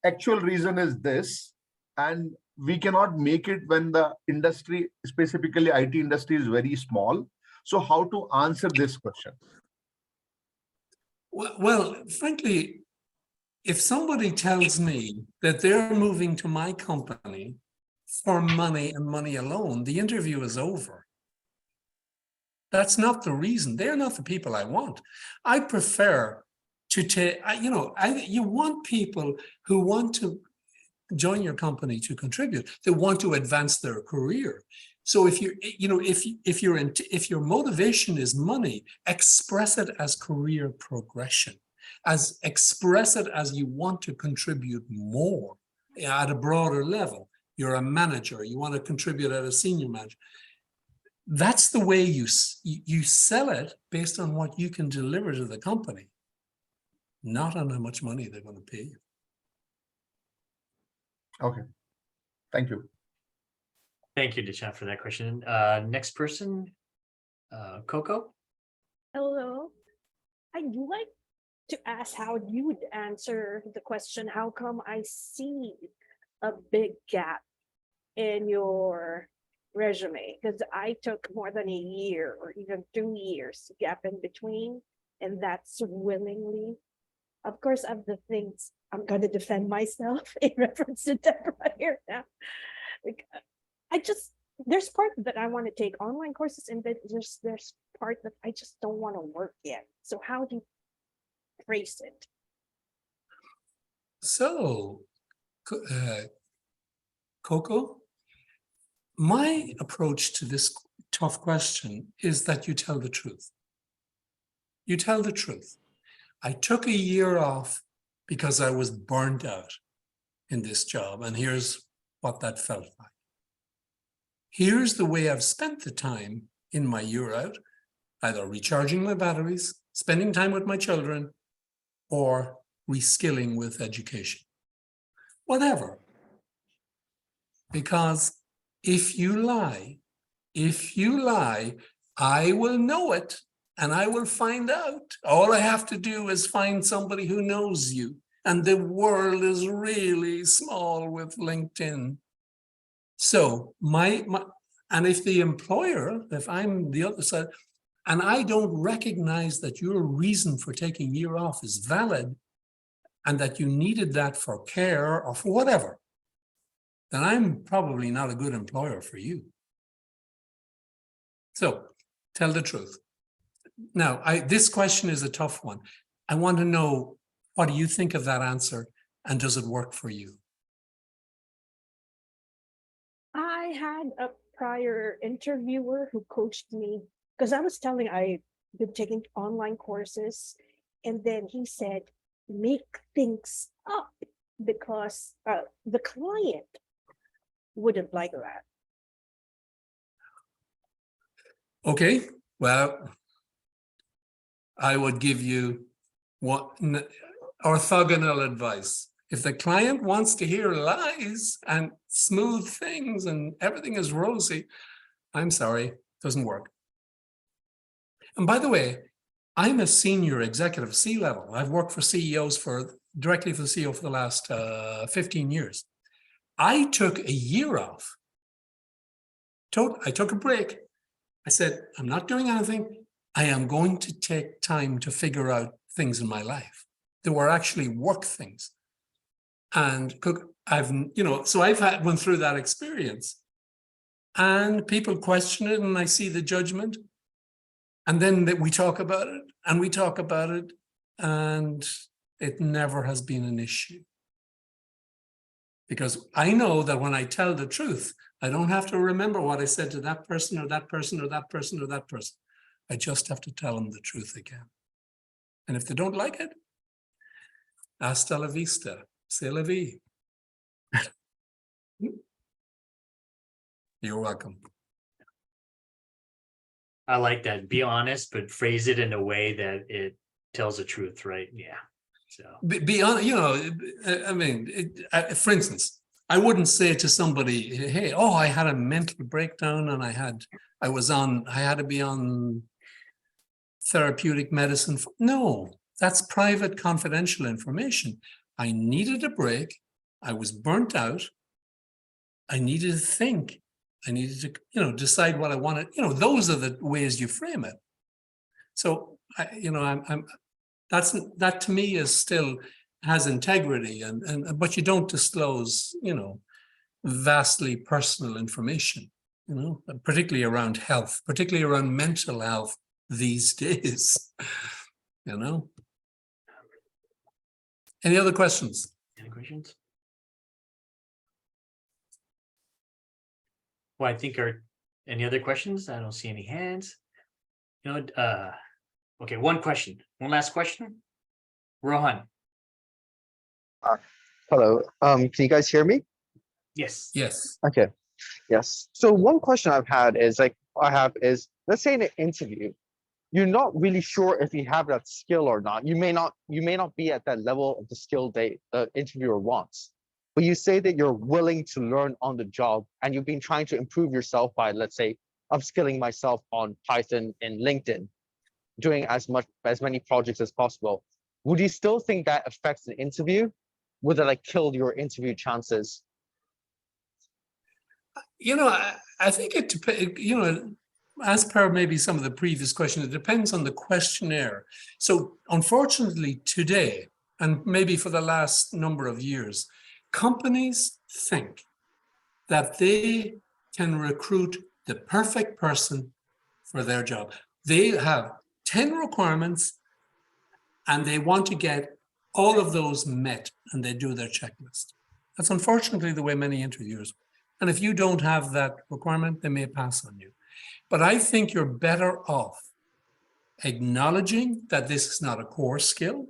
Actual reason is this, and we cannot make it when the industry, specifically IT industry, is very small. So how to answer this question? Well, frankly, if somebody tells me that they're moving to my company for money and money alone, the interview is over. That's not the reason. They're not the people I want. I prefer to take, you know, you want people who want to join your company to contribute, they want to advance their career. So if if your motivation is money, express it as career progression, express it as you want to contribute more at a broader level. You're a manager, you want to contribute at a senior manager. That's the way you sell it based on what you can deliver to the company, not on how much money they're going to pay you. Okay, thank you. Thank you, Deshaun, for that question. Next person, Coco. Hello. I'd like to ask how you would answer the question, how come I see a big gap in your resume? Because I took more than a year or even 2 years gap in between, and that's willingly. Of course, of the things I'm going to defend myself in reference to Deborah here now. There's part that I want to take online courses, and there's part that I just don't want to work yet. So how do you phrase it? So, Coco, my approach to this tough question is that you tell the truth. You tell the truth. I took a year off because I was burnt out in this job, and here's what that felt like. Here's the way I've spent the time in my year out, either recharging my batteries, spending time with my children, or reskilling with education. Whatever. Because if you lie, I will know it and I will find out. All I have to do is find somebody who knows you. And the world is really small with LinkedIn. So and if the employer, if I'm the other side, and I don't recognize that your reason for taking a year off is valid and that you needed that for care or for whatever, then I'm probably not a good employer for you. So tell the truth. Now, this question is a tough one. I want to know, what do you think of that answer, and does it work for you? I had a prior interviewer who coached me because I was telling I've been taking online courses, and then he said, make things up because the client wouldn't like that. Okay, well, I would give you orthogonal advice. If the client wants to hear lies and smooth things and everything is rosy, I'm sorry, it doesn't work. And by the way, I'm a senior executive C-level. I've worked for CEOs directly for the CEO for the last 15 years. I took a year off. I took a break. I said, I'm not doing anything. I am going to take time to figure out things in my life. There were actually work things. And I've went through that experience. And people question it, and I see the judgment. And then we talk about it, and we talk about it, and it never has been an issue. Because I know that when I tell the truth, I don't have to remember what I said to that person or that person or that person or that person. I just have to tell them the truth again. And if they don't like it, hasta la vista, c'est la vie. You're welcome. I like that. Be honest, but phrase it in a way that it tells the truth, right? Yeah. So Be honest, I mean, for instance, I wouldn't say to somebody, hey, I had a mental breakdown and I had to be on therapeutic medicine. No, that's private, confidential information. I needed a break. I was burnt out. I needed to think. I needed to, decide what I wanted. Those are the ways you frame it. So, that to me is still has integrity, but you don't disclose, vastly personal information, particularly around health, particularly around mental health these days, Any other questions? any questions? Well, I think any other questions? I don't see any hands. Okay, one last question. Rohan. Hello. Can you guys hear me? Yes. Yes. Okay. Yes. So one question I've had is let's say in an interview, you're not really sure if you have that skill or not. You may not be at that level of the skill the interviewer wants. But you say that you're willing to learn on the job, and you've been trying to improve yourself by, let's say, upskilling myself on Python and LinkedIn, doing as many projects as possible. Would you still think that affects an interview? Would it kill your interview chances? I think it depends, as per maybe some of the previous questions, it depends on the questionnaire. So unfortunately today, and maybe for the last number of years, companies think that they can recruit the perfect person for their job. They have 10 requirements and they want to get all of those met and they do their checklist. That's unfortunately the way many interviewers. And if you don't have that requirement, they may pass on you. But I think you're better off acknowledging that this is not a core skill,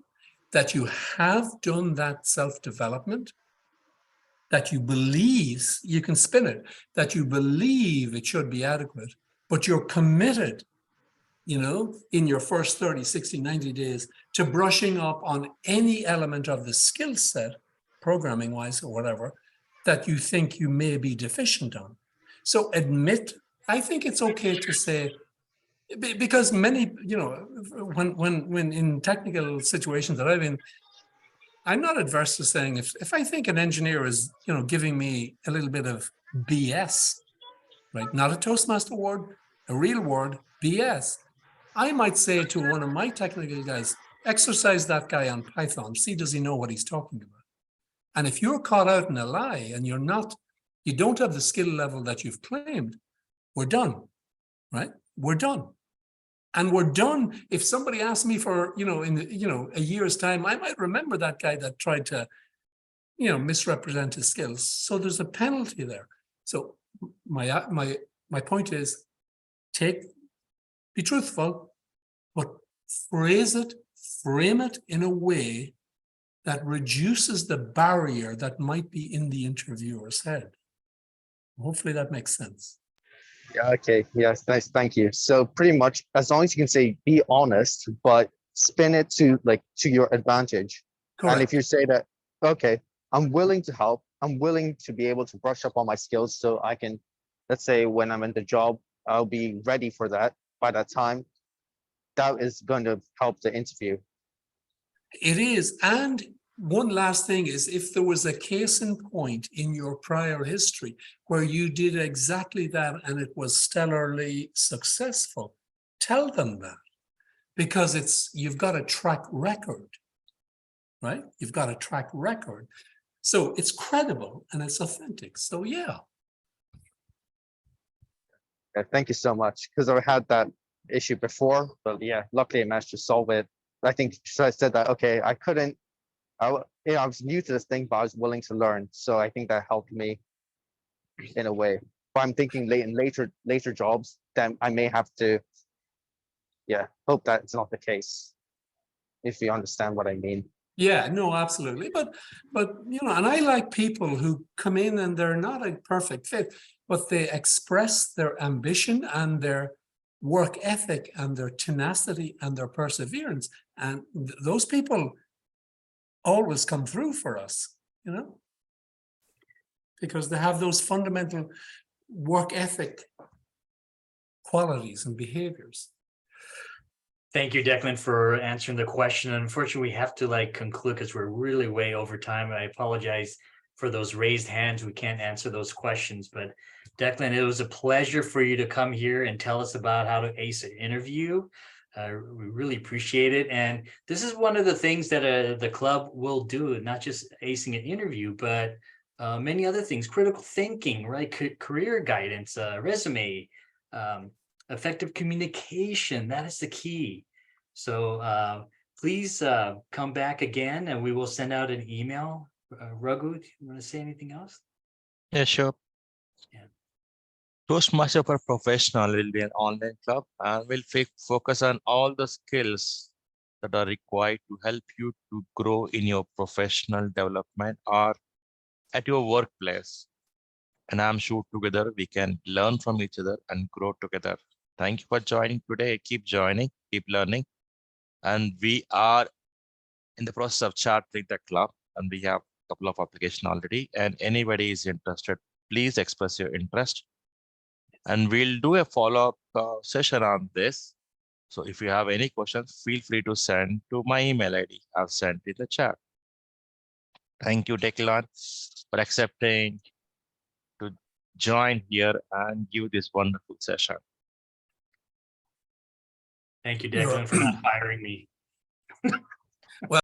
that you have done that self-development, that you believe, you can spin it, that you believe it should be adequate, but you're committed, you know, in your first 30, 60, 90 days to brushing up on any element of the skill set, programming wise or whatever, that you think you may be deficient on. So admit, I think it's okay to say, because many, you know, when in technical situations that I've been, I'm not adverse to saying if I think an engineer is, you know, giving me a little bit of BS, right? Not a Toastmaster word, a real word, BS. I might say to one of my technical guys, exercise that guy on Python, see does he know what he's talking about? And if you're caught out in a lie and you're not, you don't have the skill level that you've claimed, we're done, right? We're done. And we're done. If somebody asks me for, you know, in the, you know, a year's time, I might remember that guy that tried to, you know, misrepresent his skills. So there's a penalty there. So my point is, be truthful, but phrase it, frame it in a way that reduces the barrier that might be in the interviewer's head. Hopefully that makes sense. Yeah, okay. Yes, nice. Thank you. So pretty much, as long as you can say, be honest, but spin it to your advantage. Correct. And if you say that, okay, I'm willing to help, I'm willing to be able to brush up on my skills so I can, let's say when I'm in the job, I'll be ready for that by that time. That is going to help the interview. It is. And one last thing is, if there was a case in point in your prior history where you did exactly that and it was stellarly successful, tell them that, because you've got a track record, right? You've got a track record. So it's credible and it's authentic. So yeah. Thank you so much, because I had that issue before, but yeah, luckily I managed to solve it. I think I said that, okay, I was new to this thing, but I was willing to learn. So I think that helped me in a way. But I'm thinking later jobs, then I may have to, yeah, hope that it's not the case, if you understand what I mean. Yeah, no, absolutely. But you know, and I like people who come in and they're not a perfect fit, but they express their ambition and their work ethic and their tenacity and their perseverance. And those people always come through for us, you know, because they have those fundamental work ethic qualities and behaviors. Thank you, Declan, for answering the question. Unfortunately, we have to conclude because we're really way over time. I apologize for those raised hands. We can't answer those questions, but Declan, it was a pleasure for you to come here and tell us about how to ace an interview. We really appreciate it. And this is one of the things that the club will do, not just acing an interview, but many other things, critical thinking, right? Career guidance, resume, effective communication. That is the key. So please come back again and we will send out an email. Raghu, do you want to say anything else? Yeah, sure. Yeah. Toastmaster for Professional will be an online club and will focus on all the skills that are required to help you to grow in your professional development or at your workplace. And I'm sure together we can learn from each other and grow together. Thank you for joining today. Keep joining, keep learning. And we are in the process of charting the club, and we have a couple of applications already. And anybody is interested, please express your interest. And we'll do a follow-up session on this. So if you have any questions, feel free to send to my email ID. I've sent in the chat. Thank you, Declan, for accepting to join here and give this wonderful session. Thank you, Declan, for not firing me.